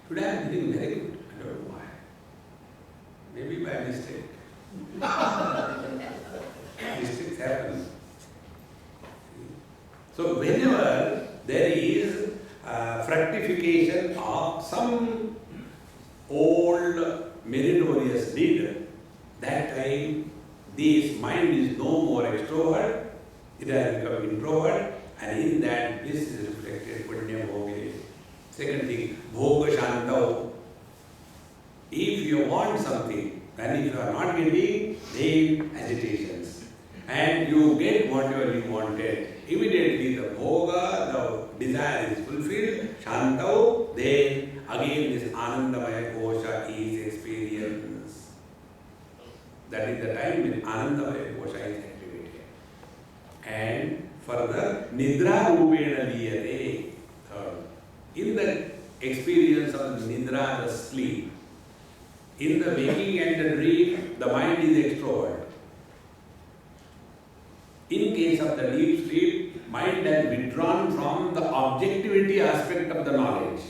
Today I am feeling very good, I don't know why. Maybe by mistake. Mistakes happen. So whenever there is fructification of some old meritorious deed, that time this mind is no more extrovert, it has become introvert, and in that bliss is reflected, Punya Bhoge. Second thing, Bhoga Shantau. If you want something, and if you are not getting, then agitations. And you get whatever you wanted. Immediately the bhoga, the desire is fulfilled, Shantau, then again this Anandamaya Kosha is experienced. That is the time when Anandamaya Kosha is activated. And further, Nidra Rupena Liyate. Third, in the experience of the Nidra, the sleep, in the waking and the dream, the mind is extrovert. In case of the deep sleep, mind has withdrawn from the objectivity aspect of the knowledge.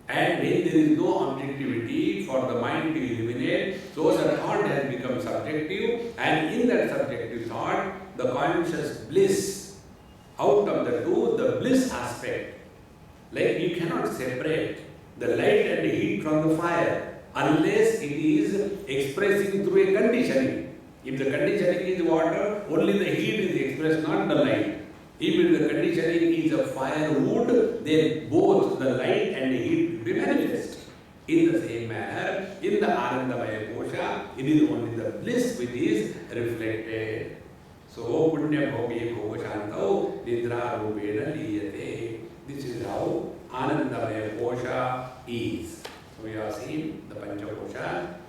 And when there is no objectivity for the mind to illuminate, so the thought has become subjective, and in that subjective thought, the conscious bliss, out of the two, the bliss aspect, like you cannot separate the light and the heat from the fire unless it is expressing through a conditioning. If the conditioning is water, only the heat is expressed, not the light. If the conditioning is a firewood, then both the light and the heat will be manifest. In the same manner, in the Anandamaya Kosha, it is only the bliss which is reflected. So, Punya Bhoge Bhoga Shantau Nidra Rupena Liyate. This is how Anandamaya Kosha is. So, we have seen the Panchakosha.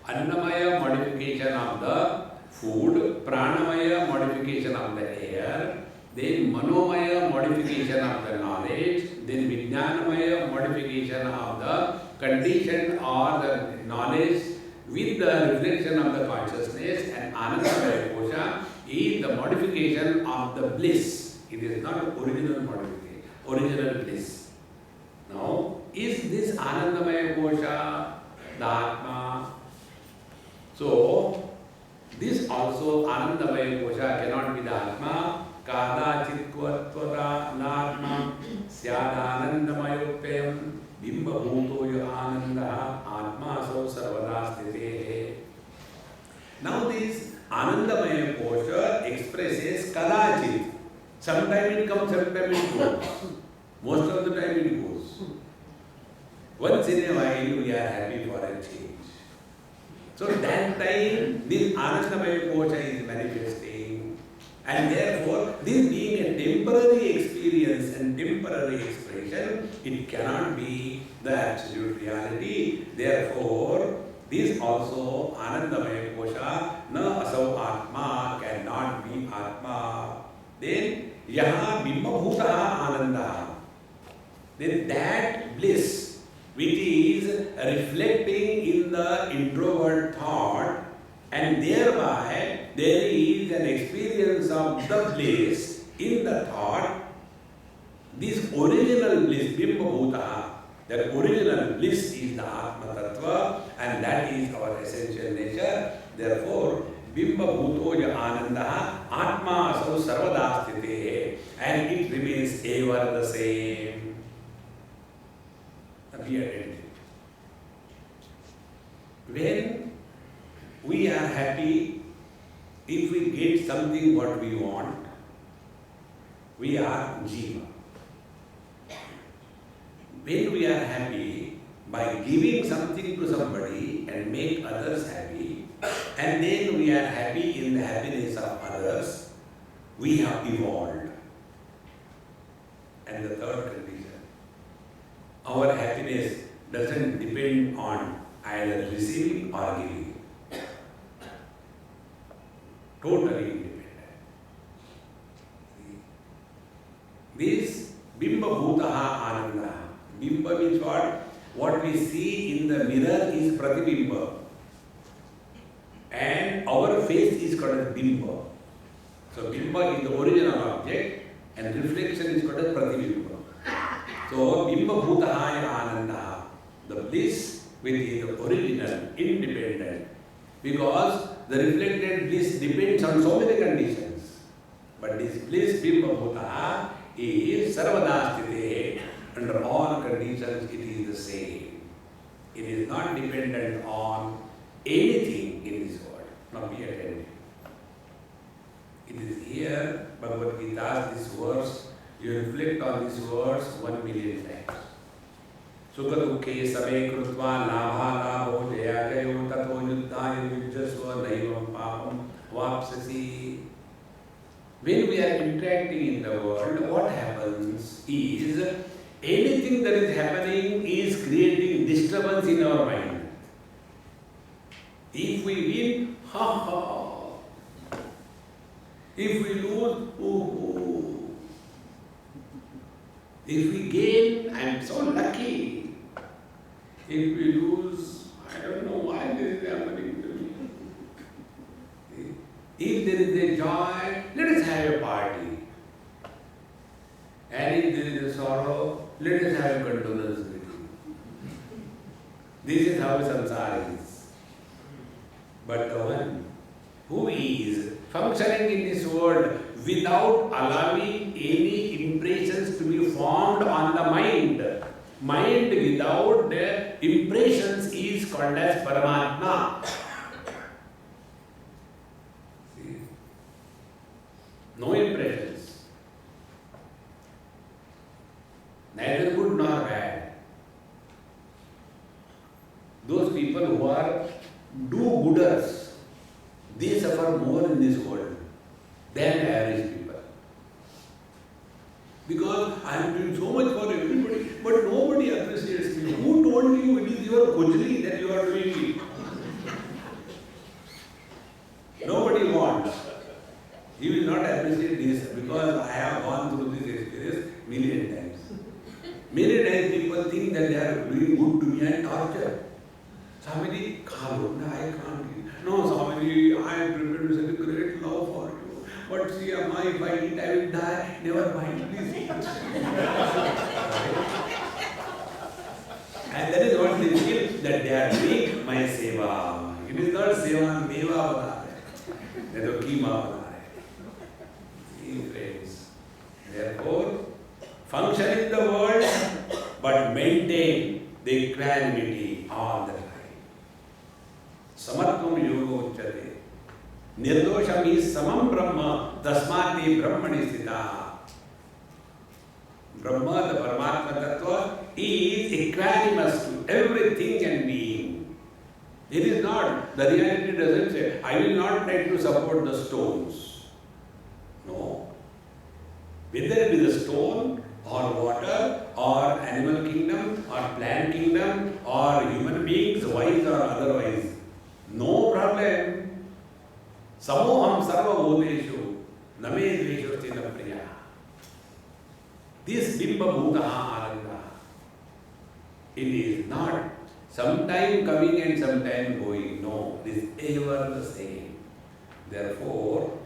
Annamaya modification of the food, Pranamaya modification of the air, then Manomaya modification of the knowledge, then Vijnanamaya modification of the condition or the knowledge with the reflection of the consciousness, and Anandamaya Kosha is the modification of the bliss. It is not original modification, original bliss. Now, is this Anandamaya Kosha the Atma? So, this also Anandamaya Kosha cannot be the Atma. Kada Chitvara Natma Syadhanandamayopayam Bimba Bhutoya Ananda Atma So Sarvadastite. Now, this Anandamaya Kosha expresses Kadachit. Sometimes it comes, sometimes it goes. Most of the time it goes. Once in a while we are happy for a change. So that time this Anandamaya Kosha is manifesting, and therefore this being a temporary experience and temporary expression, it cannot be the absolute reality. Therefore, this also Anandamaya Kosha, na asau Atma, cannot be Atma. Then Yaha Bimba Bhutaha Ananda. Then that bliss which is reflecting in the introvert thought and thereby there is an experience of the bliss in the thought. This original bliss, Bimba Bhuta, that original bliss is the Atma Tattva, and that is our essential nature. Therefore, Bimba Bhutoja Ananda, Atma Asau Sarvadasthite, and it remains ever the same. Be attentive. When we are happy, if we get something what we want, we are Jiva. When we are happy by giving something to somebody and make others happy, and then we are happy in the happiness of others, we have evolved. And the third condition, our happiness doesn't depend on either receiving or giving. Totally independent. This Bimba Bhutaha Ananda. Bimba means what? What we see in the mirror is Pratibimba. And our face is called as Bimba. So Bimba is the original object and reflection is called as Pratibimba. So Bimba Bhutahaya Ananda, the bliss which is the original, independent. Because the reflected bliss depends on so many conditions. But this bliss Bimba Bhutaha is Sarvadasthite. Under all conditions it is the same. It is not dependent on anything in this world. Now be attentive. It is here, Bhagavad Gita, this verse, you reflect on this verse 1 million times. Sukha dukhe sabe krutva labha labho jaya jayo tato yuddhaya yujjasva naivam papam vapsasi. When we are interacting in the world, what happens is anything that is happening is creating disturbance in our mind. If we win, ha ha. If we lose, oh. If we gain, I am so lucky. If we lose, I don't know why this is happening to me. If there is a joy, let us have a party. And if there is a sorrow, let us have a condolence meeting. This is how samsara is. But the one who is functioning in this world without allowing any impressions to be formed on the mind, mind without the impressions is called as Paramatma. See? No impressions. Neither good nor bad. Those people who are do-gooders, they suffer more in this world than average people. Because I am doing so much for everybody, but nobody appreciates me. Who told you it is your kujli that you are doing it? Nobody wants. He will not appreciate this because I have gone through this experience million times. Many times people think that they are doing good to me and torture. Swamiji, no, I can't eat. No, Swamiji, I am prepared to say a great love for you. But see, if I eat, I will die. Never mind, please eat. And that is what they feel, that they are doing my seva. It is not seva, meva bana hai. They are kima bana hai. See, friends. Therefore, function in the world, but maintain the equanimity all the time. Samatvam yoga uchyate. Nirdosham is samam brahma, tasmati brahmani sthita. Brahma, the Paramatma Tattva, is equanimous to everything and being. It is not, the reality doesn't say, I will not try to support the stones. No. Whether it is a stone, or water, or animal kingdom, or plant kingdom, or human beings, wise or otherwise, no problem. Samoham sarva bhodeshu, name dveshu sthita priya. This Bimba Bhutaha Ananda, it is not sometime coming and sometime going. No, it is ever the same. Therefore,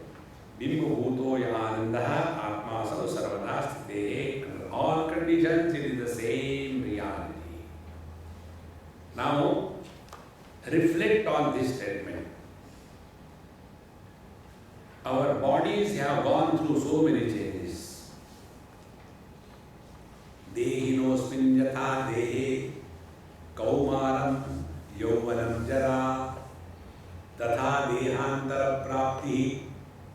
Bimba Bhuto Yanandaha Atma Sav Sarvada Sthite. Under all conditions, it is the same reality. Now, reflect on this statement. Our bodies have gone through so many changes. Dehinosmin yatha dehe kaumaram yauvanam jara tatha dehantara prapti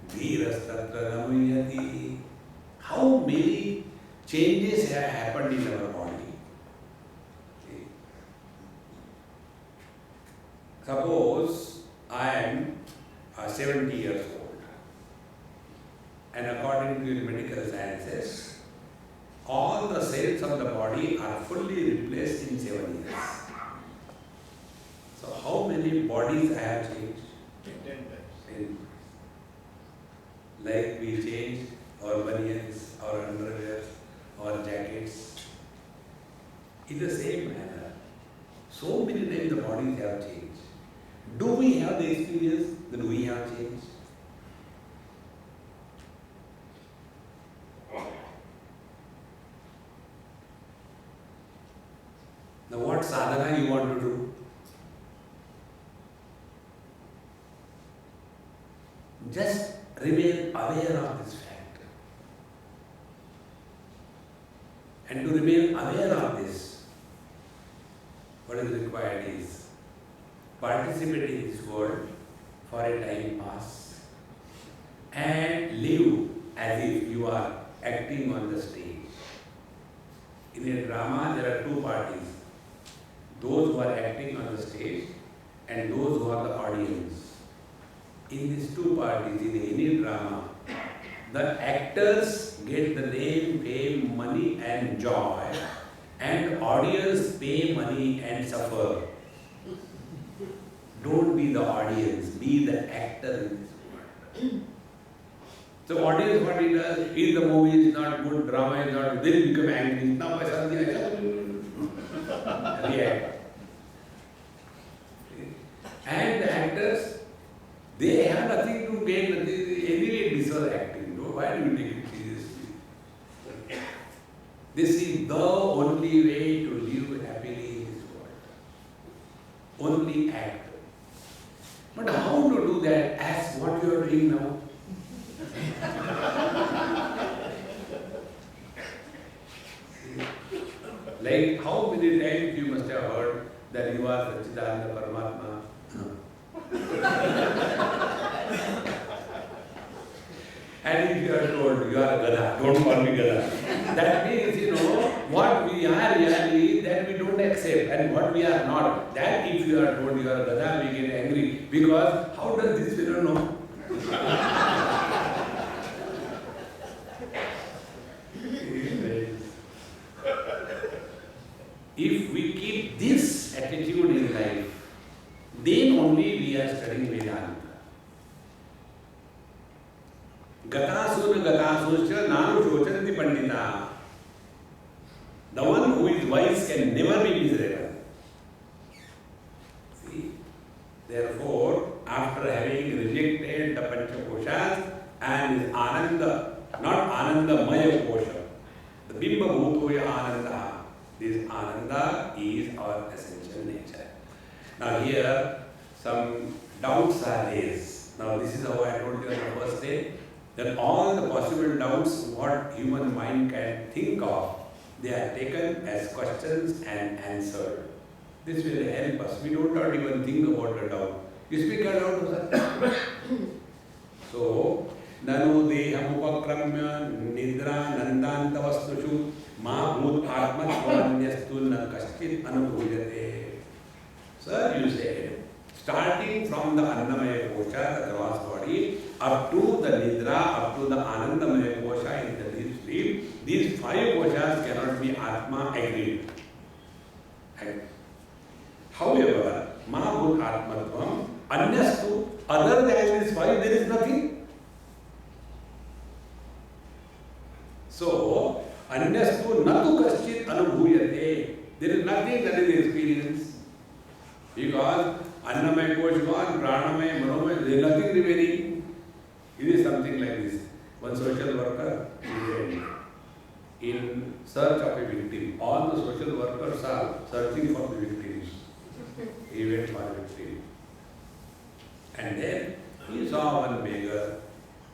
dhirastatra namuyati. How many changes have happened in our body? Suppose I am 70 years old, and according to the medical sciences, all the cells of the body are fully replaced in 7 years. So how many bodies I have changed? 10 times. Like we change our bunions, our underwear, our jackets. In the same manner, so many times the bodies have changed. Do we have the experience that we have changed? Now what sadhana you want to do? Just remain aware of this fact. And to remain aware of this, what is required is participate in this world for a time pass and live as if you are acting on the stage. In a drama, there are two parties. Those who are acting on the stage and those who are the audience. In these two parties, in any drama, the actors get the name, fame, money and joy, and audience pay money and suffer. Don't be the audience, be the actor in this world. So audience, what he does, if the movie is not good, drama is not good, they become angry. Now I saw react. And the actors, they have nothing to gain, anyway this was acting. No? Why do you take it seriously? This is the only way to live happily in this world. Only act. But how to do that as what you are doing now? Like how many times you must have heard that you are Satchidananda Paramatma? And if you are told you are a Gada, don't call me Gada. That means, what we are really, that we don't accept, and what we are not. That if you are told you are a Gada, we get angry. Because how does this fellow know? If we keep this attitude in life, then only we are studying Vedanta. Gatasuna gatasoscha nanu shochanti pandita. The one who is wise can never be miserable. See? Therefore, after having rejected the Panchakoshas and his Ananda, not Anandamaya Kosha, the Bimba Bhutoya Ananda, this Ananda is our essential nature. Now here, some doubts are raised. Now this is how I told you on the first day, that all the possible doubts what human mind can think of, they are taken as questions and answered. This will help us. We don't have to even think about the doubt. You speak aloud, sir. So, nanu deham upakramya nidra nandanta vastushu ma bhut atmatvanyastu na kaschit anubhujate. Sir, you said, starting from the Annamaya Kosha, the gross body, up to the Nidra, up to the Anandamaya Kosha in the deep sleep, these 5 koshas cannot be Atma agreed. However, Mahabhut Atmatvam, Anyastu, other than these 5, there is nothing. So, Anyastu natu kaschit anubhuyate, there is nothing that is experienced. Because Annamaya Kosh gone, Pranamaya, Manomaya, there is nothing remaining. It is something like this. One social worker is in search of a victim. All the social workers are searching for the victims. He went for a victim. And then he saw one beggar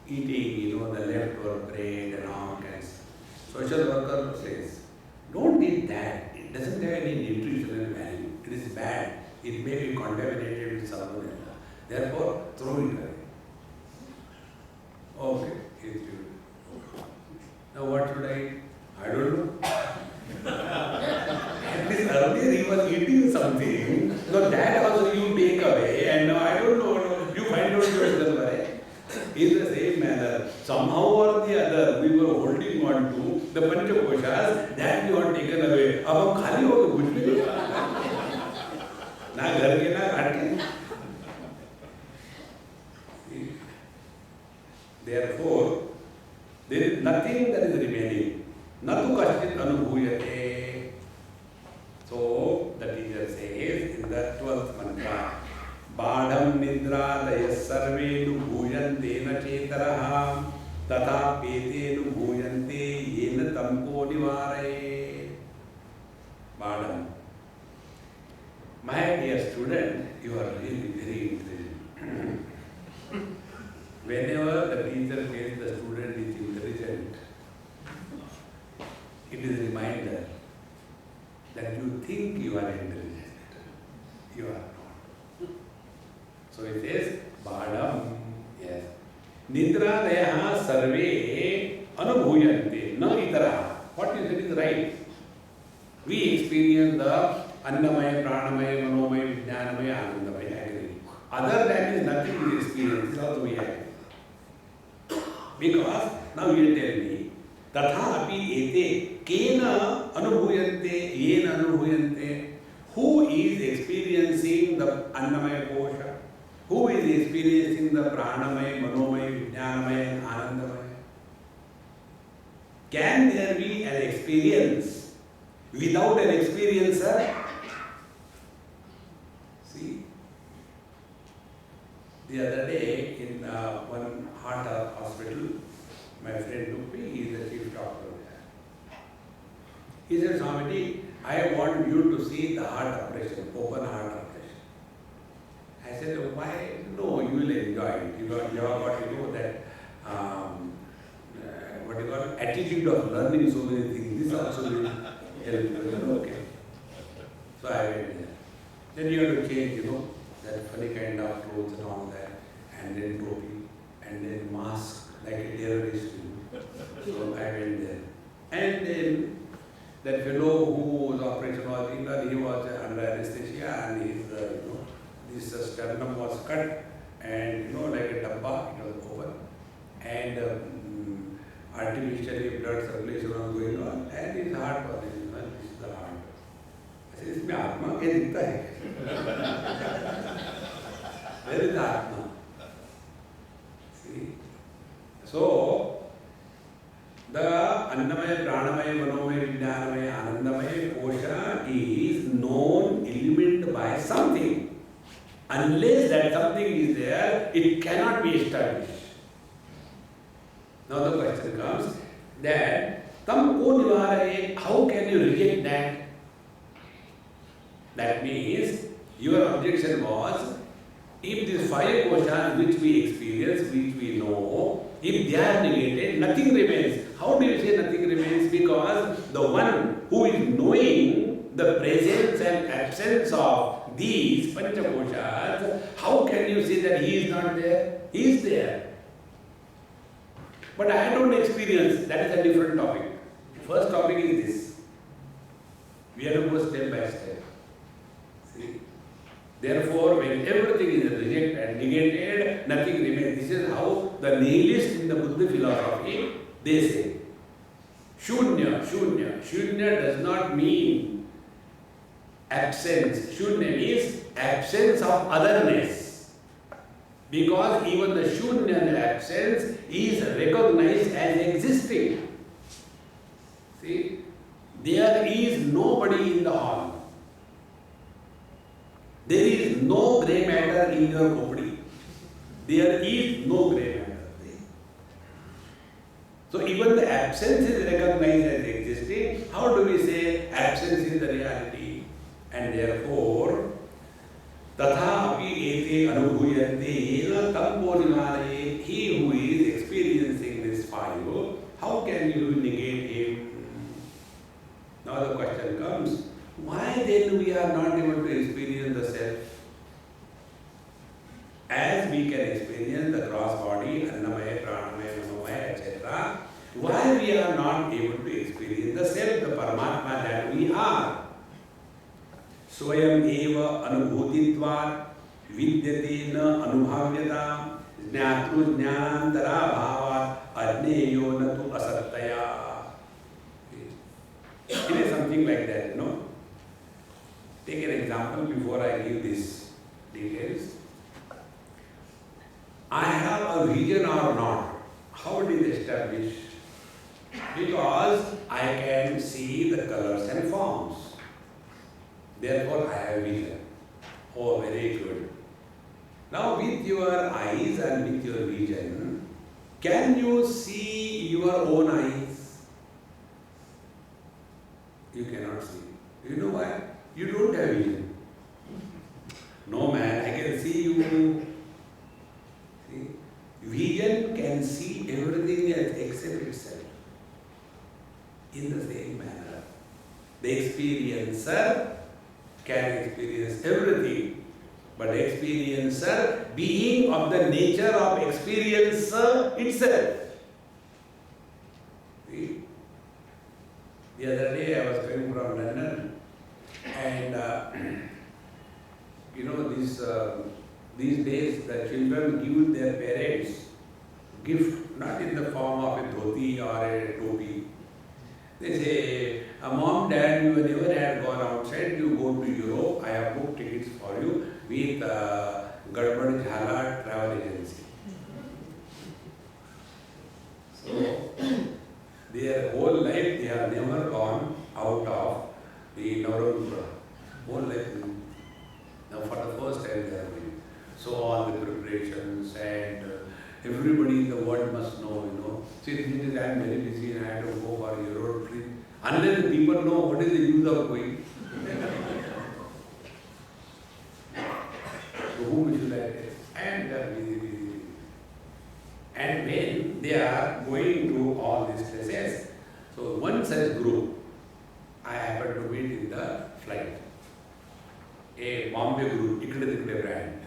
eating, the leftover bread and all kinds. Social worker says, don't eat that. It doesn't have any nutritional value. It is bad. It may be contaminated with something. Therefore, throw it away. Okay, it's good. Now what should I eat? I don't know. At least earlier he was eating something. So that also you take away and now I don't know. You find out yourself, right? In the same manner, somehow or the other, we were holding on to the Panchakoshas that you have taken away. अब हम खाली हो गए कुछ भी नहीं ना घर के ना घाट के. Therefore, there is nothing that is remaining. Natu kaschit anubhuyate. So the teacher says in the 12th mantra, Badham nidradaya sarvenu bhuyante na chetaraha tata petenu bhuyante yena tamko nivaraye. Badham. My dear student, you are really very intelligent. Whenever the teacher says the student is intelligent, it is a reminder that you think you are intelligent. You are not. So it says, Badam, yes. Nidradaya sarve anubhuyante na itara. What you said is right. We experience the Annamaya, Pranamaya, Manomaya, Vijnanamaya, Anandamaya, agree. Other than is nothing we experience, is also we agree. Because now you tell me, Tatha api ete kena anubhuyante, yena anubhuyante. Who is experiencing the Annamaya Kosha? Who is experiencing the Pranamaya, Manomaya, Vijnanamaya, and Anandamaya? Can there be an experience without an experiencer? See, the other day in one heart hospital, my friend took me, he is the chief doctor there. He said, Swamiji, I want you to see the heart operation, open heart operation. I said, oh, why? No, you will enjoy it. You have got that, what you call attitude of learning so many things. This also will help you. Okay. So I went there. Then you have to change, that funny kind of clothes and all that, and then topi, and then mask, like a terrorist. So I went there. And then that fellow whose operation was in, he was under anesthesia, and his, this sternum was cut, and like a dabba, it was open, and artificially blood circulation was going on, and his heart was in, this is the heart. I said, इसमें आत्मा क्या दिखता है? Where is the Atma? See? So, the Annamaya, Pranamaya, Manomaya, Vijnanamaya, Anandamaya Kosha is known element by something. Unless that something is there, it cannot be established. Now the question comes that Tam ko nivaraye, how can you reject that? That means your objection was, if these five koshas which we experience, which we know, if they are negated, nothing remains. How do you say nothing remains? Because the one who is knowing the presence and absence of these panchakoshas, how can you say that he is not there? He is there. But I don't experience, that is a different topic. The first topic is this. We have to go step by step. See? Therefore, when everything is rejected and negated, nothing remains. This is how the nihilists in the Buddha philosophy, they say. Shunya, shunya. Shunya does not mean absence. Shunya means absence of otherness. Because even the shunya and absence is recognized as existing. See? There is nobody in the hall. There is no grey matter in your body. There is no grey matter. So even the absence is recognized as existing. How do we say absence is the reality? And therefore, tatha api ete anubhuyante ena tam purnimale. He who is experiencing this five, how can you negate him? Now the question comes, why then we are not able to experience the self? As we can experience the gross body, annamaya, pranamaya, manomaya, etc., why we are not able to experience the self, the Paramatma that we are? Swayam eva anubhutitvat vidyate na anubhavyata jnatru jnanantara bhavat ajneyo na tu asattaya. It is something like that, you know. Take an example before I give these details. I have a vision or not. How it is established? Because I can see the colors and forms. Therefore, I have vision. Oh, very good. Now, with your eyes and with your vision, can you see your own eyes? You cannot see. You know why? You don't have vision. No man, I can see you. See? Vision can see everything else except itself. In the same manner, the experiencer can experience everything, but the experiencer being of the nature of experiencer itself. See? The other day I was coming from London, and you know, these days the children give their parents gift, not in the form of a dhoti or a topi. They say, Mom, Dad, you never had gone outside, you go to Europe, I have booked tickets for you with Gadbad Jhala Travel Agency. So, their whole life they have never gone out of the Navratri. Whole life. Now for the first time they are doing. So all the preparations and everybody in the world must know, you know. See, I am very busy and I have to go for a Euro trip. Unless the people know what is the use of going. To whom should I tell? And they are busy. And when they are going to all these places, so one such group, I happened to meet in the flight. A Bombay group, Ikde brand.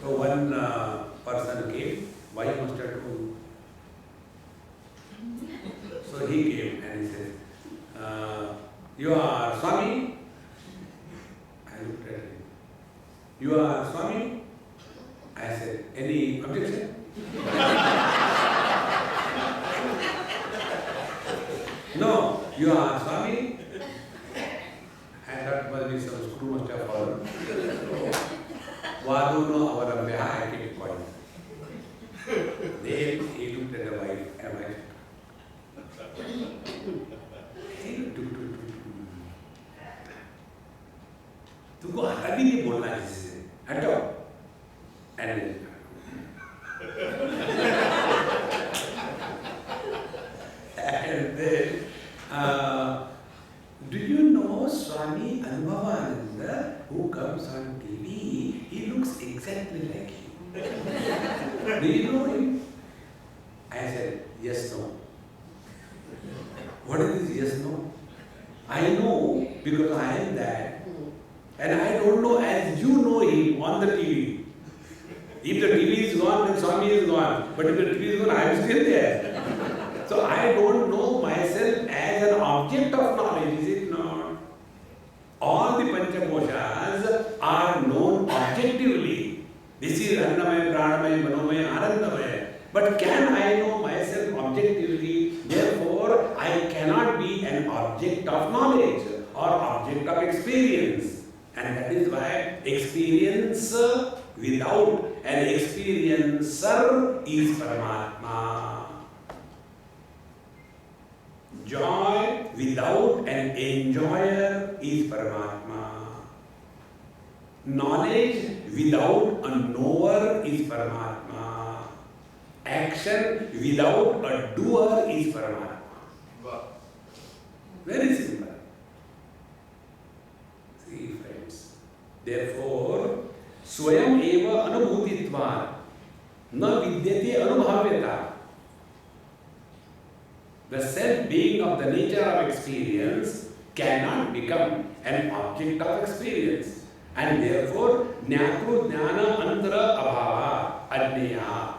So one person came, why must I do? So he came and he said, you are Swami? I looked at him. You are Swami? I said, any objection? No, you are Swami? I thought must be some screw must have fallen. Vaduno avaramya, I kept quiet. Then he looked at the wife and wife. तुमको हटा भी नहीं बोलना किसी से हटो and then do you know Swami Anubhavananda who comes on TV? He looks exactly like him. Do you know him? I said, yes, no. What is this yes, no? I know because I am that. And I don't know as you know him on the TV. If the TV is gone, then Swami is gone. But if the TV is gone, I am still there. So I don't know myself as an object of knowledge, is it not? All the Panchakoshas are known objectively. This is Annamaya, Pranamaya, Manomaya, Anandamaya. But can I know myself objectively? Therefore, I cannot be an object of knowledge or object of experience. And that is why experience without an experiencer is Paramatma. Joy without an enjoyer is Paramatma. Knowledge without a knower is Paramatma. Action without a doer is Paramatma. Very simple. See, friends. Therefore, Swayam eva anubhutitva na vidyate anubhavyata. The self-being of the nature of experience cannot become an object of experience. And therefore, jnatru jnana antara abhava, ajneya.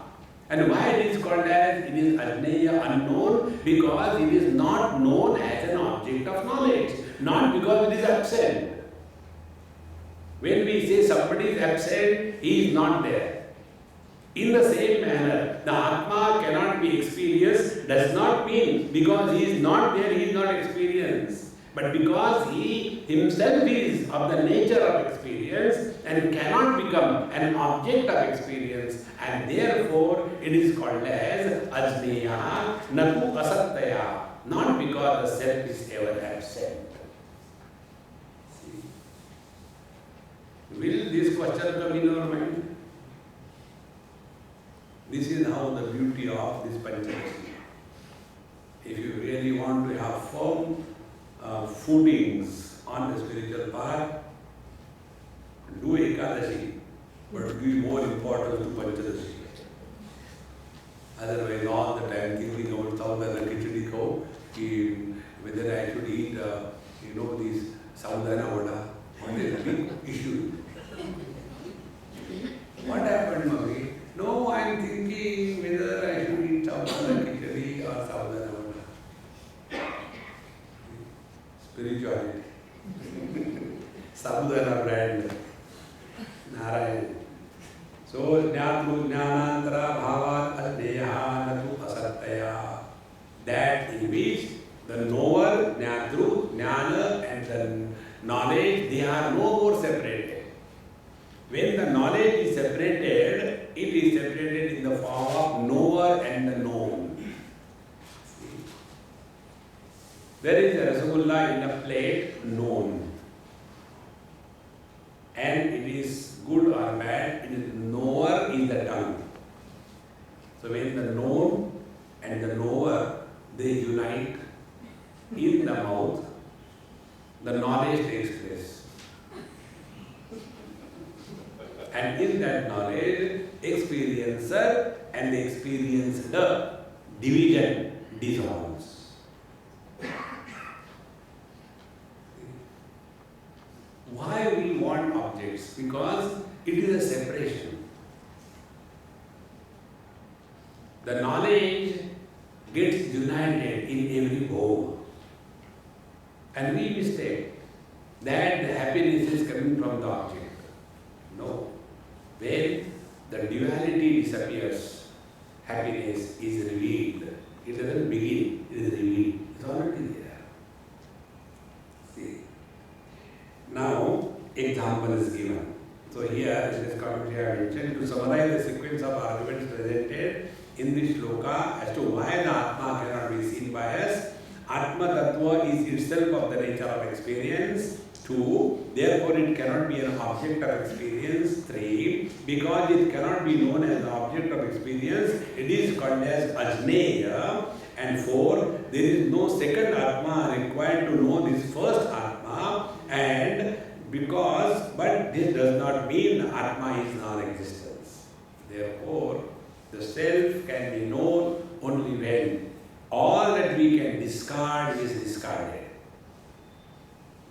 And why it is called as it is ajneya, unknown? Because it is not known as an object of knowledge, not because it is absent. When we say somebody is absent, he is not there. In the same manner, the Atma cannot be experienced does not mean because he is not there, he is not experienced. But because he himself is of the nature of experience and cannot become an object of experience, and therefore it is called as ajneya, natu asattaya, not because the self is ever absent. See? Will this question come in our mind? This is how the beauty of this Panchadashi. If you really want to have firm footings on the spiritual path, do Ekadashi, but give more importance to Panchadashi. Otherwise, all the time thinking about Saudhana Khichdi ko, whether I should eat, this Saudhana vada, what is the big issue? What happened, Mami? No, I am thinking whether I should eat Saudhana Khichdi or Saudhana vada. Spirituality. Sabudana brand. Narayan. So, jnatru jnanantara bhavat ajneya natu asattaya. That in which the knower, jnatru, jnana and the knowledge, they are no more separated. When the knowledge is separated, it is separated in the form of knower and the known. There is a Rasagullah in a plate, known. And it is good or bad, it is knower is the tongue. So when the known and the knower, they unite in the mouth, the knowledge takes place. And in that knowledge, experiencer and the experienced division dissolves. Why we want objects? Because it is a separation. The knowledge gets united in every bowl. And we mistake that the happiness is coming from the object. No. When the duality disappears, happiness is revealed. It doesn't begin, it is revealed. It's already there. See. Now, example is given. So here, in this commentary I mentioned, to summarize the sequence of arguments presented in this shloka as to why the Atma cannot be seen by us. Atma Tattva is itself of the nature of experience. 2. Therefore, it cannot be an object of experience. 3. Because it cannot be known as an object of experience, it is called as Ajneya. And 4. There is no second Atma required to know this first Atma. And but this does not mean Atma is non-existence. Therefore, the self can be known only when all that we can discard is discarded.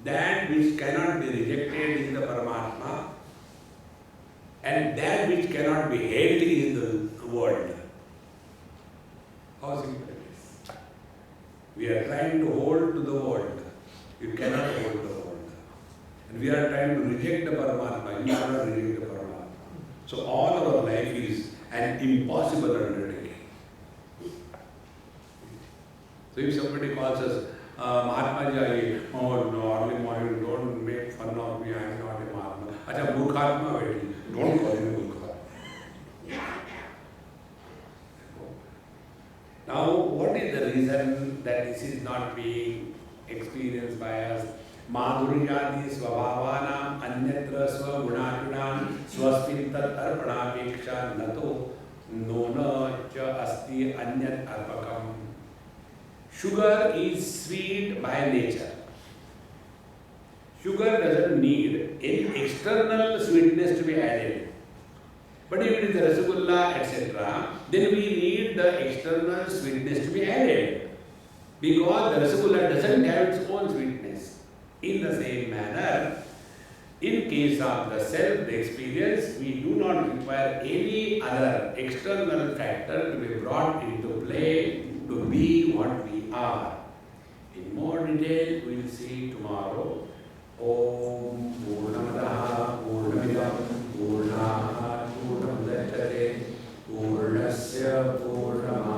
That which cannot be rejected is the Paramatma, and that which cannot be held is the world. How simple it is. We are trying to hold to the world. You cannot hold the world. And we are trying to reject the Paramatma. You cannot reject the Paramatma. So all our life is an impossible undertaking. So if somebody calls us, Mahatma Ji, oh no, early morning, don't make fun of me, I am not a Mahatma. Acha, Murkhatma, wait, don't call me Murkhatma. Now, what is the reason that this is not being experienced by us? माधुर्यादि स्वभावानां अन्यत्र स्वगुणागुणां स्वस्मिन् तत् अर्पणापेक्षा न तो नून च अस्ति अन्यत् अर्पकम्. Sugar is sweet by nature. Sugar doesn't need any external sweetness to be added. But if it is rasgulla, etc., then we need the external sweetness to be added. Because the rasgulla doesn't have its own sweetness. In the same manner, in case of the self, the experience, we do not require any other external factor to be brought into play to be what we are. In more detail, we will see tomorrow. Om Purnamadaha Purnamidam Purnaha Purnamudachyate Purnasya Purnamah